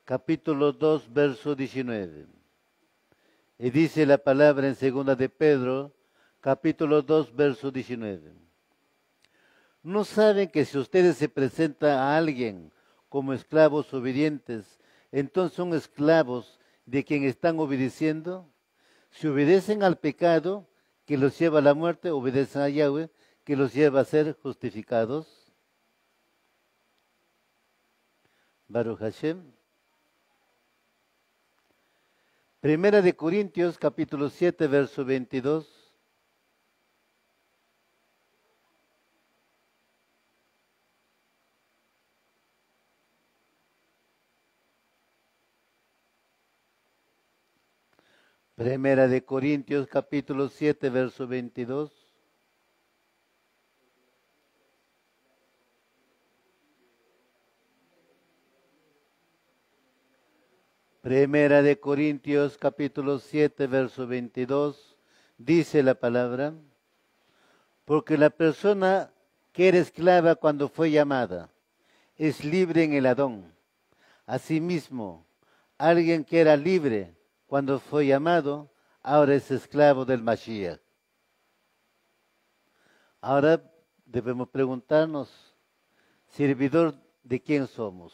capítulo 2, verso 19. Y dice la palabra en segunda de Pedro, capítulo 2, verso 19. ¿No saben que si ustedes se presentan a alguien como esclavos obedientes, entonces son esclavos de quien están obedeciendo? Si obedecen al pecado que los lleva a la muerte, obedecen a Yahweh que los lleva a ser justificados. Baruch Hashem. Primera de Corintios, capítulo 7, verso 22. Primera de Corintios, capítulo 7, verso 22. Primera de Corintios, capítulo 7, verso 22. Dice la palabra: porque la persona que era esclava cuando fue llamada es libre en el Adón. Asimismo, alguien que era libre cuando fue llamado, ahora es esclavo del Mashiach. Ahora debemos preguntarnos, ¿servidor de quién somos?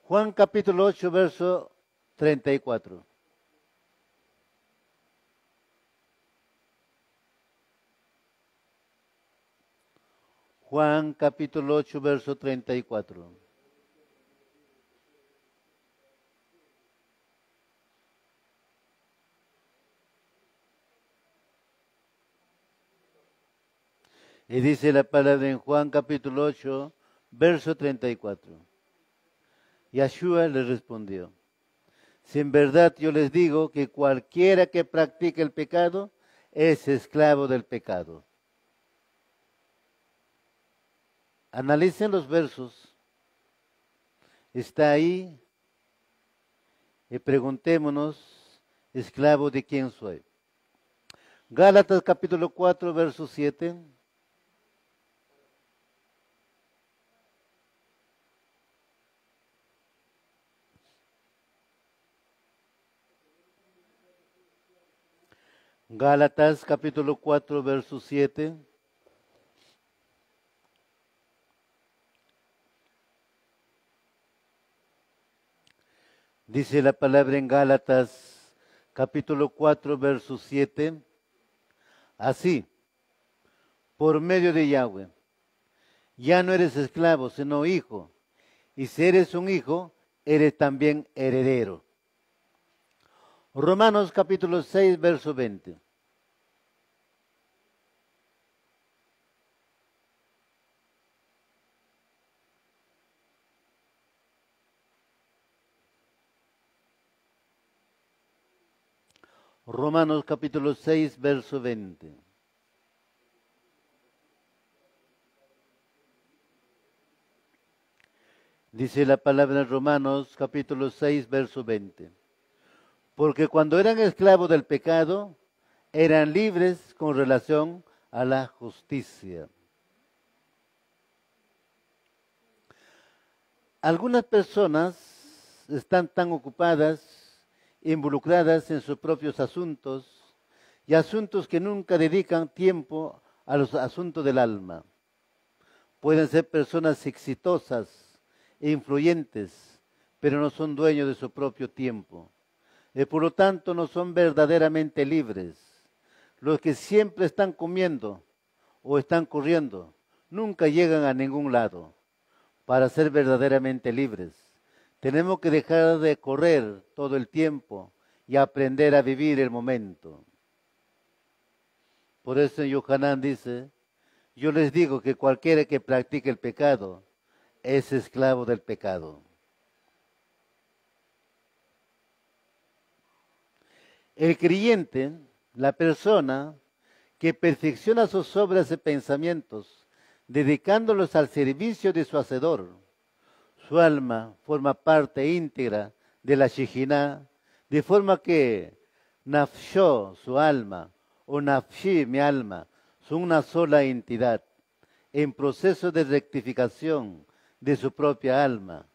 Juan capítulo 8, verso 34. Juan capítulo 8, verso 34. Y dice la palabra en Juan capítulo 8, verso 34. Yahshua le respondió: si en verdad yo les digo que cualquiera que practique el pecado es esclavo del pecado. Analicen los versos. Está ahí y preguntémonos, ¿esclavo de quién soy? Gálatas capítulo 4, verso 7. Gálatas capítulo 4, verso 7. Dice la palabra en Gálatas capítulo 4, verso 7. Así, por medio de Yahweh, ya no eres esclavo, sino hijo. Y si eres un hijo, eres también heredero. Romanos capítulo 6, verso 20. Romanos capítulo 6, verso 20. Dice la palabra en Romanos capítulo 6, verso 20. Porque cuando eran esclavos del pecado, eran libres con relación a la justicia. Algunas personas están tan ocupadas, involucradas en sus propios asuntos y asuntos que nunca dedican tiempo a los asuntos del alma. Pueden ser personas exitosas e influyentes, pero no son dueños de su propio tiempo. Y por lo tanto no son verdaderamente libres. Los que siempre están comiendo o están corriendo nunca llegan a ningún lado. Para ser verdaderamente libres, tenemos que dejar de correr todo el tiempo y aprender a vivir el momento. Por eso Yohanan dice, yo les digo que cualquiera que practique el pecado es esclavo del pecado. El creyente, la persona que perfecciona sus obras y pensamientos, dedicándolos al servicio de su Hacedor, su alma forma parte íntegra de la Shejinah, de forma que Nafshó, su alma, o Nafshi, mi alma, son una sola entidad, en proceso de rectificación de su propia alma.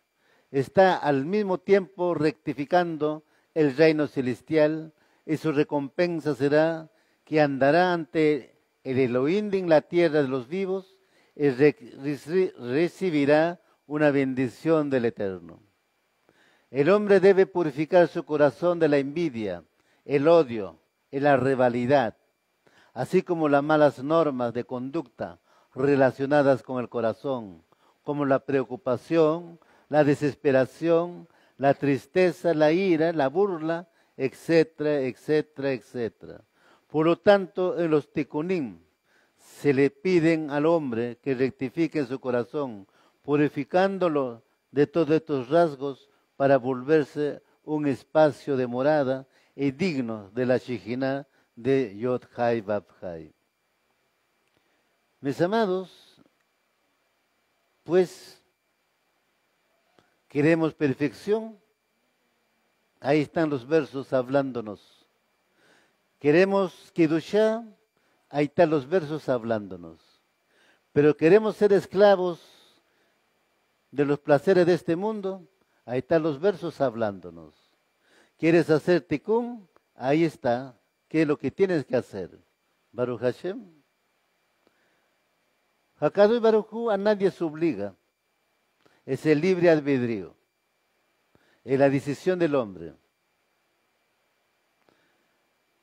Está al mismo tiempo rectificando el reino celestial y su recompensa será que andará ante el Elohim en la tierra de los vivos y recibirá una bendición del Eterno. El hombre debe purificar su corazón de la envidia, el odio y la rivalidad, así como las malas normas de conducta relacionadas con el corazón, como la preocupación, la desesperación, la tristeza, la ira, la burla, etcétera, etcétera, etcétera. Por lo tanto, en los tikkunim se le piden al hombre que rectifique su corazón, purificándolo de todos estos rasgos para volverse un espacio de morada y digno de la Shejinah de Yod-Hai Vav-Hai. Mis amados, pues, ¿queremos perfección? Ahí están los versos hablándonos. ¿Queremos Kedushá? Ahí están los versos hablándonos. Pero ¿queremos ser esclavos de los placeres de este mundo? Ahí están los versos hablándonos. ¿Quieres hacer tikkun? Ahí está. ¿Qué es lo que tienes que hacer? Baruch Hashem. Hakadosh Baruj Hu a nadie se obliga. Es el libre albedrío. Es la decisión del hombre.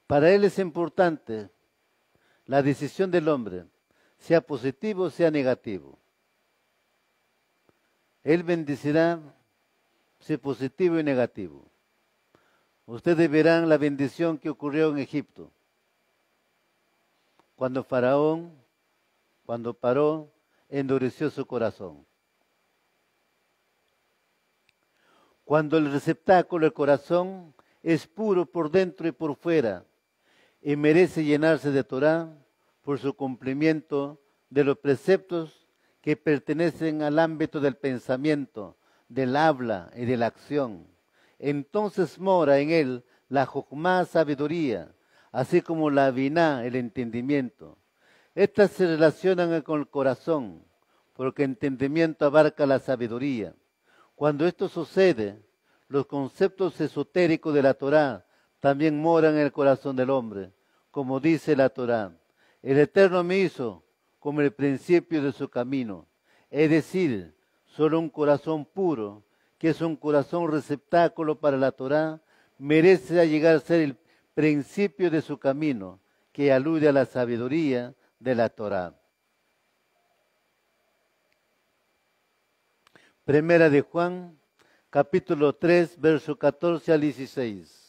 Para él es importante la decisión del hombre, sea positivo o sea negativo. Él bendecirá sea positivo y negativo. Ustedes verán la bendición que ocurrió en Egipto. Cuando Faraón, cuando paró, endureció su corazón. Cuando el receptáculo, el corazón, es puro por dentro y por fuera, y merece llenarse de Torah por su cumplimiento de los preceptos que pertenecen al ámbito del pensamiento, del habla y de la acción. Entonces mora en él la Jokmá, sabiduría, así como la Biná, el entendimiento. Estas se relacionan con el corazón, porque entendimiento abarca la sabiduría. Cuando esto sucede, los conceptos esotéricos de la Torá también moran en el corazón del hombre, como dice la Torá. El Eterno me hizo como el principio de su camino, es decir, solo un corazón puro, que es un corazón receptáculo para la Torá, merece llegar a ser el principio de su camino, que alude a la sabiduría de la Torá. Primera de Juan, capítulo 3, verso 14 al 16.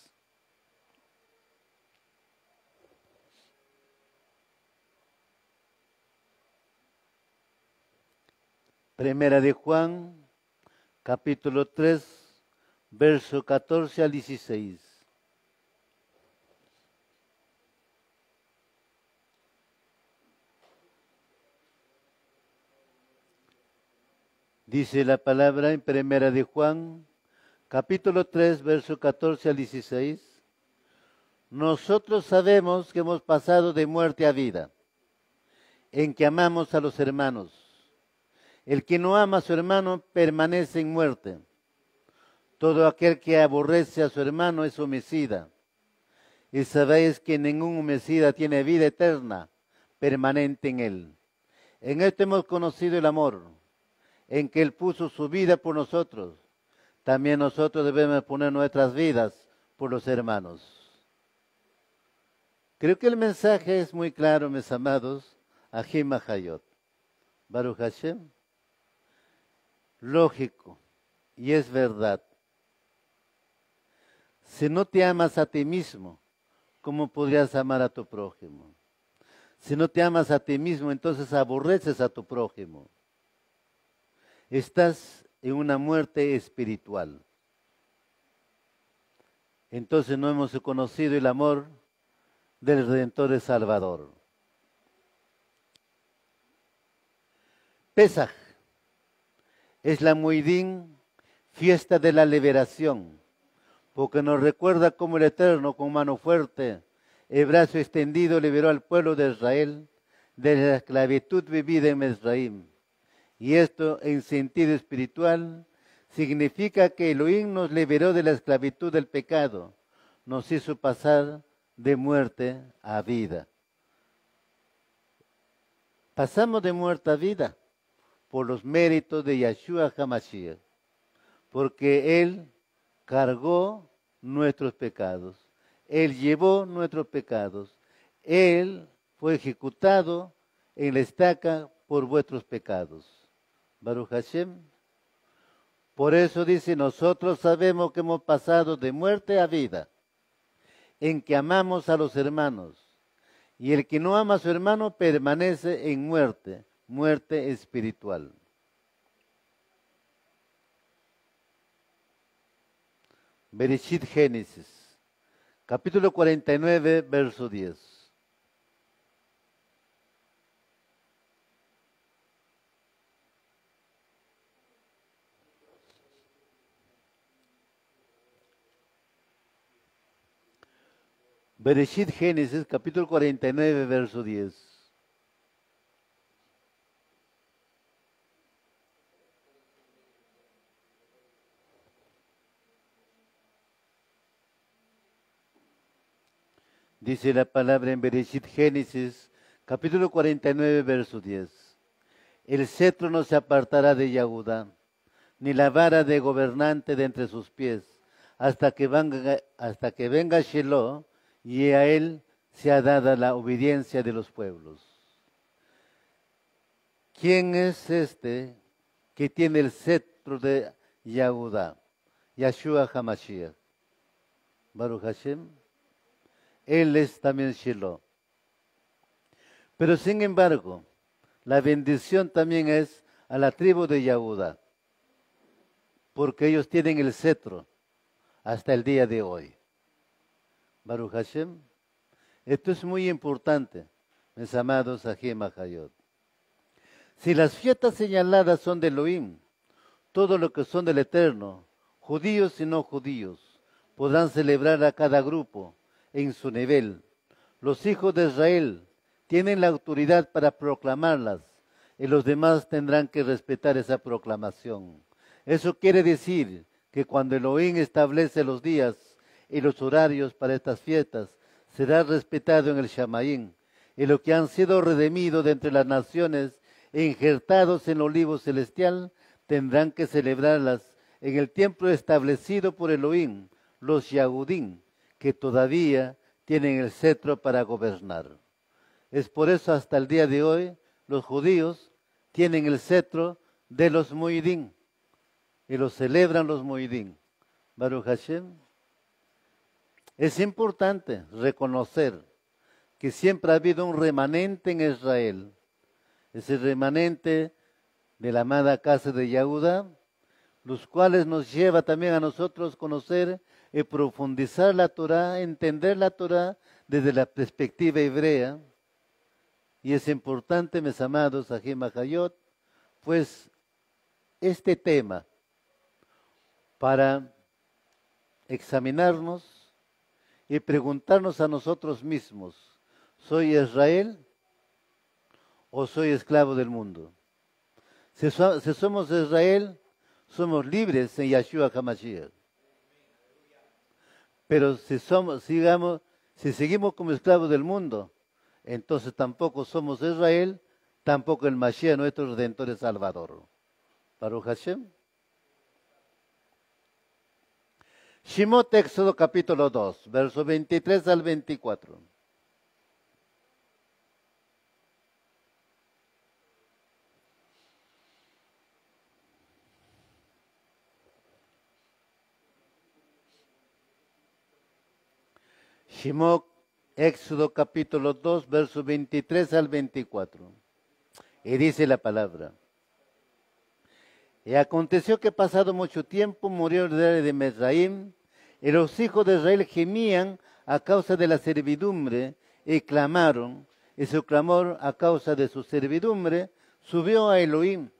Primera de Juan, capítulo 3, verso 14 al 16. Dice la palabra en Primera de Juan, capítulo 3, verso 14 al 16. Nosotros sabemos que hemos pasado de muerte a vida, en que amamos a los hermanos. El que no ama a su hermano permanece en muerte. Todo aquel que aborrece a su hermano es homicida. Y sabéis que ningún homicida tiene vida eterna permanente en él. En esto hemos conocido el amor, en que Él puso su vida por nosotros. También nosotros debemos poner nuestras vidas por los hermanos. Creo que el mensaje es muy claro, mis amados, Ajim Hayot. Baruch Hashem. Lógico, y es verdad. Si no te amas a ti mismo, ¿cómo podrías amar a tu prójimo? Si no te amas a ti mismo, entonces aborreces a tu prójimo. Estás en una muerte espiritual. Entonces no hemos conocido el amor del Redentor y Salvador. Pesaj es la Moedín, fiesta de la liberación, porque nos recuerda cómo el Eterno, con mano fuerte, el brazo extendido, liberó al pueblo de Israel de la esclavitud vivida en Mesraim. Y esto, en sentido espiritual, significa que Elohim nos liberó de la esclavitud del pecado, nos hizo pasar de muerte a vida. Pasamos de muerte a vida por los méritos de Yeshua HaMashiach, porque Él cargó nuestros pecados, Él llevó nuestros pecados, Él fue ejecutado en la estaca por vuestros pecados. Baruch Hashem. Por eso dice, nosotros sabemos que hemos pasado de muerte a vida, en que amamos a los hermanos, y el que no ama a su hermano permanece en muerte, muerte espiritual. Bereshit Génesis, capítulo 49, verso 10. Bereshit Génesis, capítulo 49, verso 10. Dice la palabra en Bereshit Génesis, capítulo 49, verso 10. El cetro no se apartará de Yahudá, ni la vara de gobernante de entre sus pies, hasta que venga Shiloh, y a él sea dada la obediencia de los pueblos. ¿Quién es este que tiene el cetro de Yahudá? Yeshua HaMashiach. Baruch Hashem. Él es también Shiloh. Pero sin embargo, la bendición también es a la tribu de Yahudá, porque ellos tienen el cetro hasta el día de hoy. Baruch Hashem. Esto es muy importante, mis amados Ajim Hayot. Si las fiestas señaladas son de Elohim, todo lo que son del Eterno, judíos y no judíos, podrán celebrar a cada grupo en su nivel. Los hijos de Israel tienen la autoridad para proclamarlas y los demás tendrán que respetar esa proclamación. Eso quiere decir que cuando Elohim establece los días y los horarios para estas fiestas, será respetado en el Shamaín, y los que han sido redimidos de entre las naciones e injertados en el olivo celestial, tendrán que celebrarlas en el tiempo establecido por Elohim, los Yahudim, que todavía tienen el cetro para gobernar. Es por eso hasta el día de hoy los judíos tienen el cetro de los Moedim y lo celebran los Moedim. Baruch Hashem. Es importante reconocer que siempre ha habido un remanente en Israel, ese remanente de la amada casa de Yehudá, los cuales nos lleva también a nosotros conocer y profundizar la Torá, entender la Torá desde la perspectiva hebrea. Y es importante, mis amados Ajim Hayot, pues este tema para examinarnos y preguntarnos a nosotros mismos, ¿soy Israel o soy esclavo del mundo? Si somos Israel, somos libres en Yeshua HaMashiach. Pero si seguimos como esclavos del mundo, entonces tampoco somos Israel, tampoco el Mashiach, nuestro Redentor y Salvador. Baruch Hashem. Shemot, Éxodo capítulo 2, versos 23 al 24. Shemot, Éxodo capítulo 2, versos 23 al 24. Y dice la palabra. Y aconteció que pasado mucho tiempo murió el rey de Mesraim, y los hijos de Israel gemían a causa de la servidumbre, y clamaron, y su clamor a causa de su servidumbre subió a Elohim.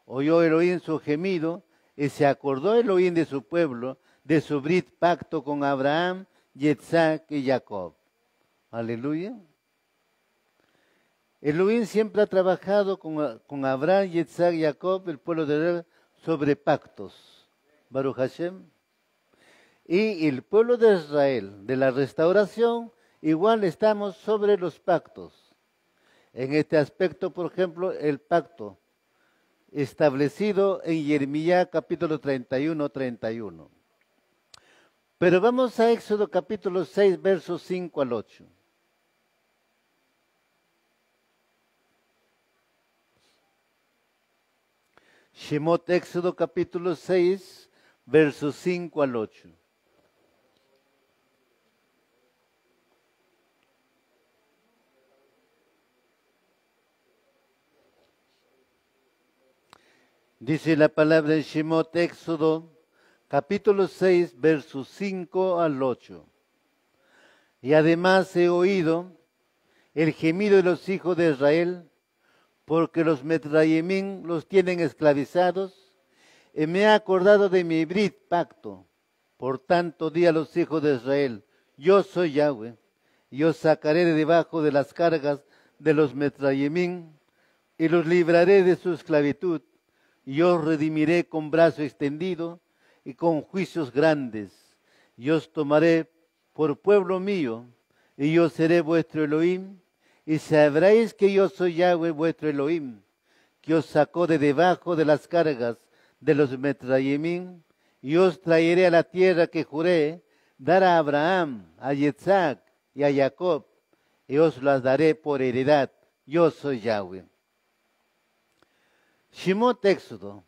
Oyó Elohim su gemido, y se acordó Elohim de su pueblo, de su brit pacto con Abraham, Yitzhak y Jacob. Aleluya. Elohim siempre ha trabajado con Abraham, Yitzhak y Jacob, el pueblo de Israel, sobre pactos. Baruch Hashem. Y el pueblo de Israel, de la restauración, igual estamos sobre los pactos. En este aspecto, por ejemplo, el pacto establecido en Jeremías capítulo 31. Pero vamos a Éxodo capítulo 6, versos 5 al 8. Shemot, Éxodo capítulo 6, versos 5 al 8. Dice la palabra en Shemot, Éxodo capítulo 6, versos 5 al 8. Y además he oído el gemido de los hijos de Israel, porque los Metrayemín los tienen esclavizados, y me he acordado de mi brit pacto. Por tanto, di a los hijos de Israel, yo soy Yahweh, y os sacaré de debajo de las cargas de los Metrayemín, y los libraré de su esclavitud, y os redimiré con brazo extendido, y con juicios grandes, y os tomaré por pueblo mío, y yo seré vuestro Elohim, y sabréis que yo soy Yahweh vuestro Elohim, que os sacó de debajo de las cargas de los Metrayemín, y os traeré a la tierra que juré dar a Abraham, a Yitzhak y a Jacob, y os las daré por heredad. Yo soy Yahweh. Shemot, Éxodo,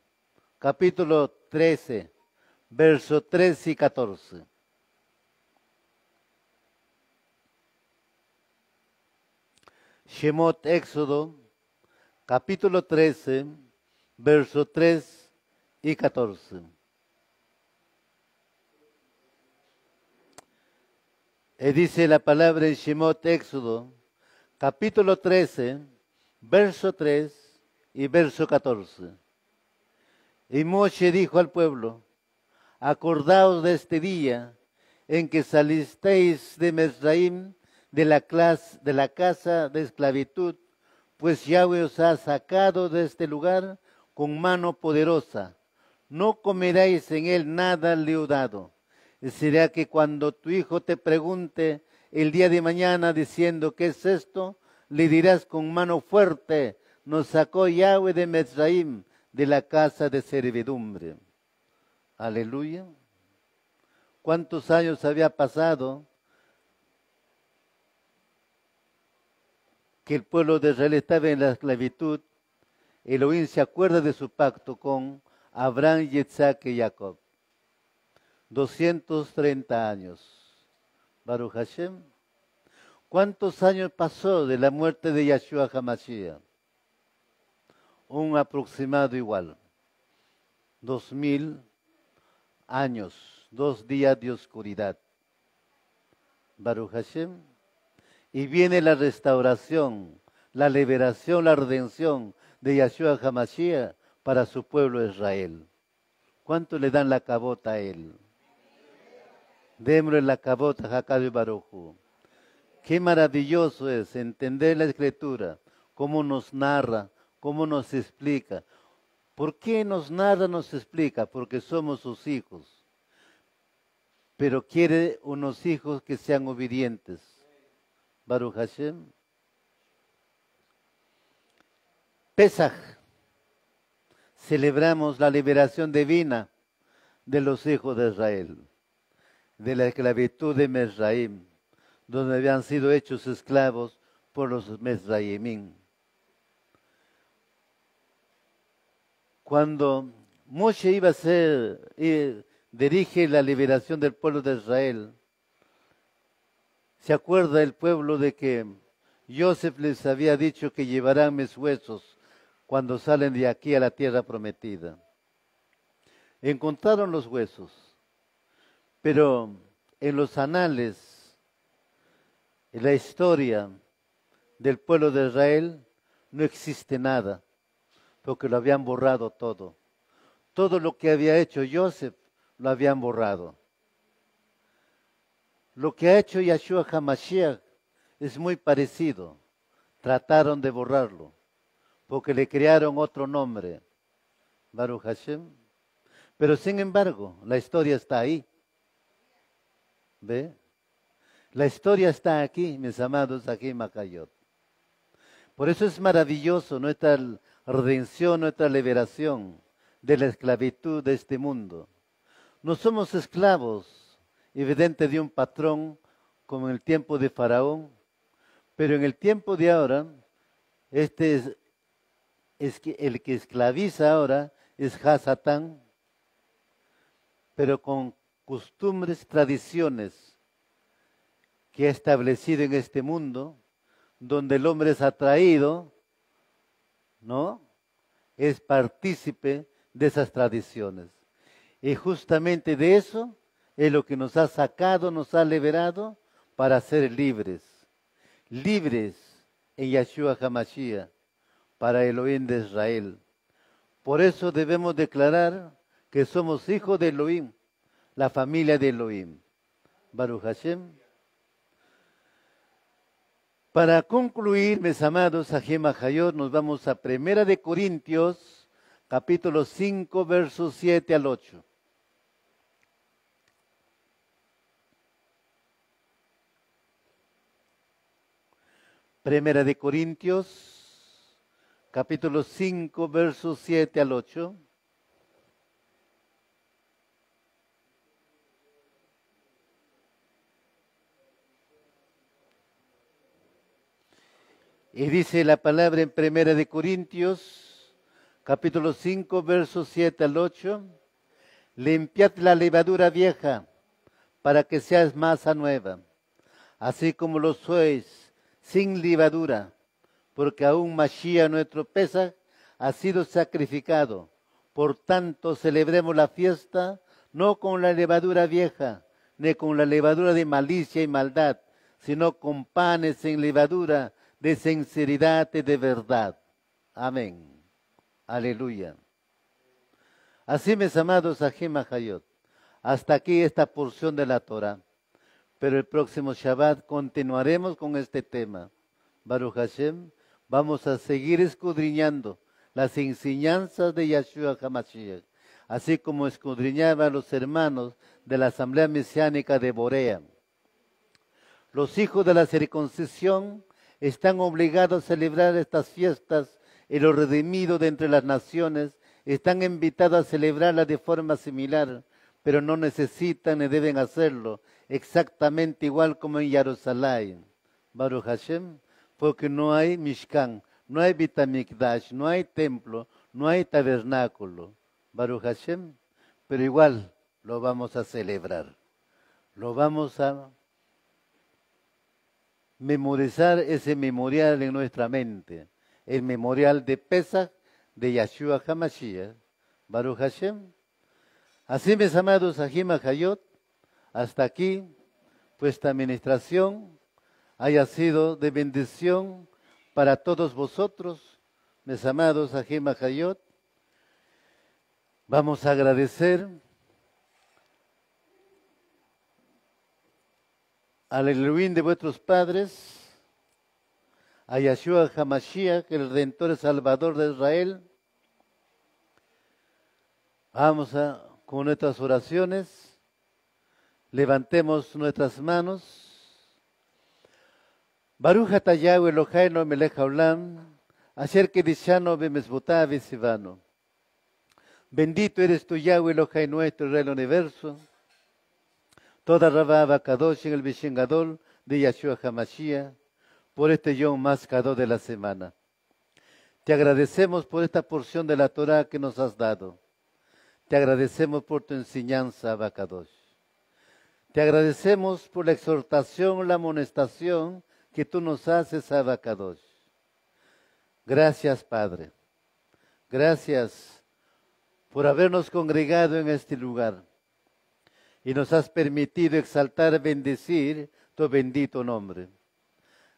capítulo 13, versos 13 y 14. Shemot, Éxodo, capítulo 13, versos 3 y 14. Y dice la palabra en Shemot, Éxodo, capítulo 13, verso 3 y verso 14. Y Moshe dijo al pueblo, acordaos de este día en que salisteis de Mesraim, de la casa de esclavitud, pues Yahweh os ha sacado de este lugar con mano poderosa. No comeréis en él nada leudado. Y será que cuando tu hijo te pregunte el día de mañana diciendo ¿qué es esto? Le dirás con mano fuerte, nos sacó Yahweh de Mesraim, de la casa de servidumbre. Aleluya. ¿Cuántos años había pasado que el pueblo de Israel estaba en la esclavitud? Elohim se acuerda de su pacto con Abraham, Yitzhak y Jacob. 230 años. Baruch Hashem. ¿Cuántos años pasó de la muerte de Yeshua HaMashiach? Un aproximado igual. 2000 años, 2 días de oscuridad. Baruch Hashem. Y viene la restauración, la liberación, la redención de Yeshua HaMashiach para su pueblo Israel. ¿Cuánto le dan la cabota a él? Démosle la cabota a Jacob Barujú. Qué maravilloso es entender la Escritura, cómo nos narra, cómo nos explica. ¿Por qué nos narra, nos explica? Porque somos sus hijos. Pero quiere unos hijos que sean obedientes. Baruch Hashem. Pesaj. Celebramos la liberación divina de los hijos de Israel, de la esclavitud de Mesraim, donde habían sido hechos esclavos por los Mesraimín. Cuando Moshe iba a dirige la liberación del pueblo de Israel, ¿se acuerda el pueblo de que Joseph les había dicho que llevarán mis huesos cuando salen de aquí a la tierra prometida? Encontraron los huesos, pero en los anales, en la historia del pueblo de Israel, no existe nada, porque lo habían borrado todo. Todo lo que había hecho Joseph, lo habían borrado. Lo que ha hecho Yeshua HaMashiach es muy parecido. Trataron de borrarlo, porque le crearon otro nombre, Baruch Hashem. Pero sin embargo, la historia está ahí. ¿Ve? La historia está aquí, mis amados, aquí en Macayot. Por eso es maravilloso nuestra redención, nuestra liberación de la esclavitud de este mundo. No somos esclavos, evidente, de un patrón como en el tiempo de Faraón, pero en el tiempo de ahora, es que el que esclaviza ahora es Hasatán, pero con costumbres, tradiciones que ha establecido en este mundo, donde el hombre es atraído, ¿no? Es partícipe de esas tradiciones. Y justamente de eso es lo que nos ha sacado, nos ha liberado para ser libres. Libres en Yeshua HaMashiach, para Elohim de Israel. Por eso debemos declarar que somos hijos de Elohim, la familia de Elohim. Baruch Hashem. Para concluir, mis amados, Ajem Hayot, nos vamos a 1 de Corintios, capítulo 5, versos 7 al 8. Primera de Corintios, capítulo 5, versos 7 al 8. Y dice la palabra en Primera de Corintios, capítulo 5, versos 7 al 8. Limpiad la levadura vieja, para que seas masa nueva, así como lo sois, sin levadura, porque aún Mashiach nuestro Pesaj ha sido sacrificado. Por tanto, celebremos la fiesta, no con la levadura vieja, ni con la levadura de malicia y maldad, sino con panes sin levadura, de sinceridad y de verdad. Amén. Aleluya. Así, mis amados, Ajem Hayot, hasta aquí esta porción de la Torah. Pero el próximo Shabbat continuaremos con este tema. Baruch Hashem, vamos a seguir escudriñando las enseñanzas de Yeshua HaMashiach, así como escudriñaban los hermanos de la Asamblea Mesiánica de Borea. Los hijos de la circuncisión están obligados a celebrar estas fiestas y los redimidos de entre las naciones están invitados a celebrarlas de forma similar, pero no necesitan ni deben hacerlo exactamente igual como en Jerusalén. Baruch Hashem, porque no hay Mishkan, no hay Betamikdash, no hay templo, no hay tabernáculo. Baruch Hashem, pero igual lo vamos a celebrar. Lo vamos a memorizar, ese memorial en nuestra mente. El memorial de Pesaj de Yeshua HaMashiach. Baruch Hashem. Así, mis amados, Ajem Hayot, hasta aquí, pues esta administración haya sido de bendición para todos vosotros, mis amados Ajem Hayot. Vamos a agradecer al Elohim de vuestros padres, a Yahshua HaMashiach, el Redentor y Salvador de Israel. Vamos a, con nuestras oraciones, levantemos nuestras manos. Baruch atah Yahweh Eloheinu melech haolam, asher kedishano bemizvotav v'tzivano. Bendito eres tú, Yahweh Eloheinu nuestro, Rey del universo. Toda Rabá Abacadosh en el Beshen Gadol de Yahshua HaMashiach, por este Yom más Gadol de la semana. Te agradecemos por esta porción de la Torah que nos has dado. Te agradecemos por tu enseñanza, Abacadosh. Te agradecemos por la exhortación, la amonestación que tú nos haces, Abacadosh. Gracias, Padre. Gracias por habernos congregado en este lugar y nos has permitido exaltar, bendecir tu bendito nombre.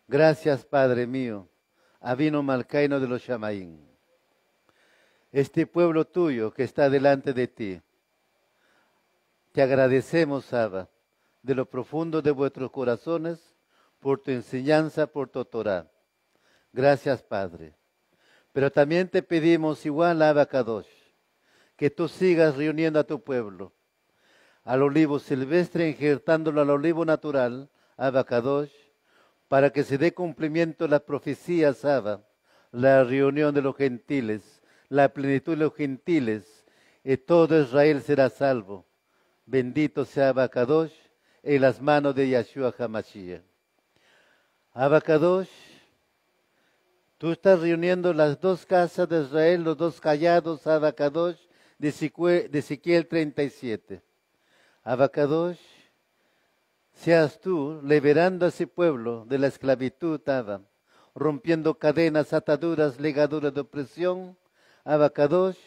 Gracias, Padre mío, Avinu Malcaino de los Shamaim. Este pueblo tuyo que está delante de ti, te agradecemos, Abba, de lo profundo de vuestros corazones, por tu enseñanza, por tu Torah. Gracias, Padre. Pero también te pedimos igual, Abba Kadosh, que tú sigas reuniendo a tu pueblo, al olivo silvestre, injertándolo al olivo natural, Abba Kadosh, para que se dé cumplimiento las profecías, Abba, la reunión de los gentiles, la plenitud de los gentiles, y todo Israel será salvo. Bendito sea Abba Kadosh en las manos de Yahshua HaMashiach. Abba Kadosh, tú estás reuniendo las dos casas de Israel, los dos callados, Abba Kadosh, de Ezequiel 37. Abba Kadosh, seas tú liberando a ese pueblo de la esclavitud, Abba, rompiendo cadenas, ataduras, ligaduras de opresión, Abba Kadosh,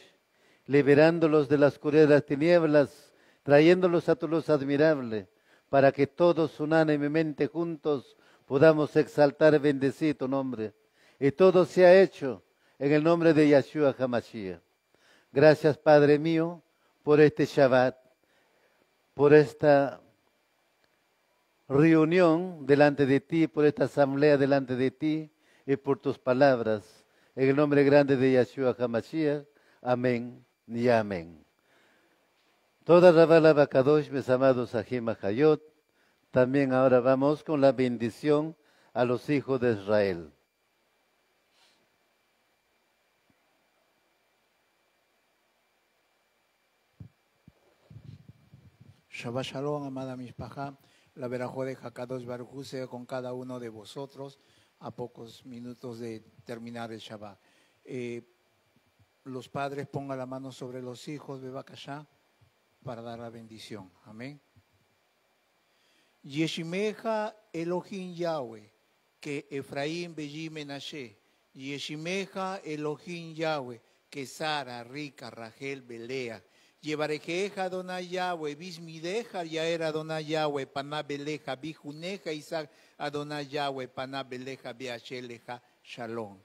liberándolos de la oscuridad de las tinieblas, trayéndolos a tu luz admirable, para que todos unánimemente juntos podamos exaltar y bendecir tu nombre. Y todo se ha hecho en el nombre de Yahshua HaMashiach. Gracias, Padre mío, por este Shabbat, por esta reunión delante de ti, por esta asamblea delante de ti y por tus palabras. En el nombre grande de Yahshua HaMashiach. Amén y amén. Toda Rabá Abacadosh, mis amados Ajim Hayot. También ahora vamos con la bendición a los hijos de Israel. Shabbat Shalom, amada Mishpaja. La verajó de Hakadosh Baruj Hu sea con cada uno de vosotros a pocos minutos de terminar el Shabbat. Los padres pongan la mano sobre los hijos, Bebakashá, para dar la bendición. Amén. Yeshimeja Elohim Yahweh, que Efraín Belli Menashe. Yeshimeja Elohim Yahweh, que Sara, Rica, Rachel, Belea. Llevarejeja Adonai Yahweh, Bismideja Yaera Adonai Yahweh, Paná Beleja, Bijuneja Isaac Adonai Yahweh, Paná Beleja, Beacheleja, Shalom.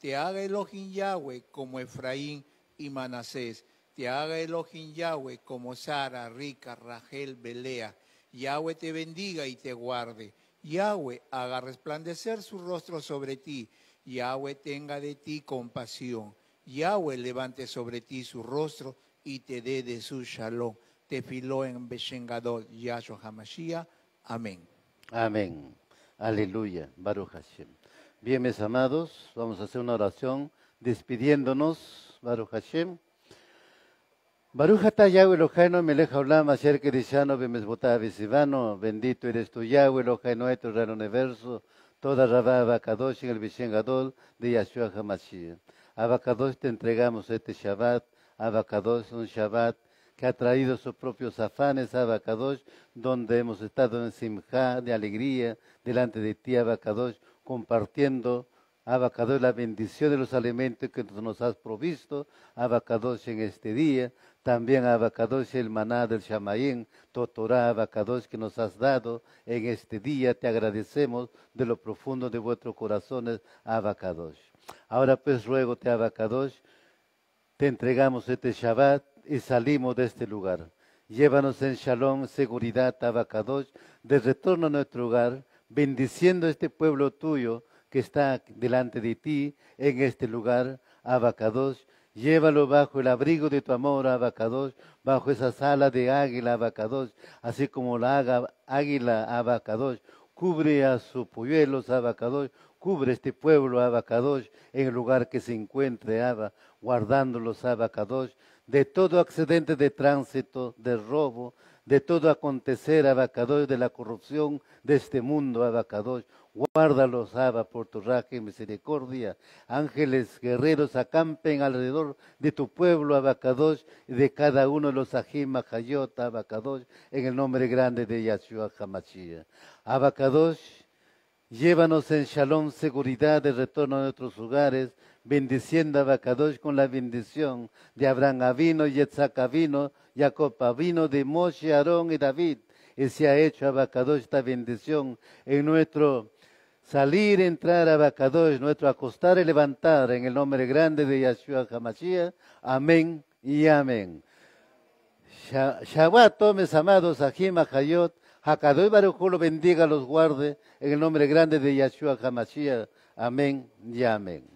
Te haga Elohim Yahweh como Efraín y Manasés. Te haga Elohim Yahweh como Sara, Rica, Rachel, Belea. Yahweh te bendiga y te guarde. Yahweh haga resplandecer su rostro sobre ti. Yahweh tenga de ti compasión. Yahweh levante sobre ti su rostro y te dé de su shalom. Tefiló en Beshen Gadol, Yahshua HaMashiach. Amén. Amén. Aleluya. Baruch Hashem. Bien, mis amados, vamos a hacer una oración despidiéndonos. Baruch Hashem. Baruch atah Yahweh Eloheinu melech haolam asher kedishano bemizvotav v'tzivano. Bendito eres tú, Yahweh Eloheinu nuestro, Rey del universo. Toda Rabá Abacadosh en el Beshen Gadol de Yahshua HaMashiach. Abacadosh, te entregamos este Shabbat. Abacadosh, un Shabbat que ha traído sus propios afanes, Abacadosh, donde hemos estado en simjá, de alegría, delante de ti, Abacadosh, compartiendo, Abacadosh, la bendición de los alimentos que nos has provisto, Abacadosh, en este día. También, Abacadosh, el maná del Shamayim, tu Torah, Abacadosh, que nos has dado en este día. Te agradecemos de lo profundo de vuestros corazones, Abacadosh. Ahora pues ruégote, Abacadosh, te entregamos este Shabbat y salimos de este lugar. Llévanos en shalom, seguridad, Abacadosh, de retorno a nuestro hogar, bendiciendo este pueblo tuyo que está delante de ti en este lugar, Abacadosh. Llévalo bajo el abrigo de tu amor, Abacadosh, bajo esa sala de águila, Abacadosh, así como la águila, Abacadosh, cubre a sus polluelos, Abacadosh, cubre este pueblo, Abacadosh, en el lugar que se encuentre, Abba, guardándolos, Abacadosh, de todo accidente de tránsito, de robo, de todo acontecer, Abacadosh, de la corrupción de este mundo, Abacadosh. Guárdalos, Abba, por tu raja y misericordia. Ángeles guerreros acampen alrededor de tu pueblo, Abacadosh, y de cada uno de los Ajim, Ajayot, Abacadosh, en el nombre grande de Yahshua HaMashiach. Abacadosh, llévanos en shalom, seguridad, de retorno a nuestros hogares, bendiciendo a Abacadosh con la bendición de Abraham Avino, Yitzhak Avino, Jacob Avino, de Moshe, Aarón y David. Y se ha hecho, Abacadosh, esta bendición en nuestro salir, entrar, Abacadosh, nuestro acostar y levantar, en el nombre grande de Yahshua HaMashiach. Amén y amén. Shabbat, mis amados, Ajim, Ajayot, Hakadosh Baruj Hu los bendiga, los guarde, en el nombre grande de Yahshua HaMashiach. Amén y amén.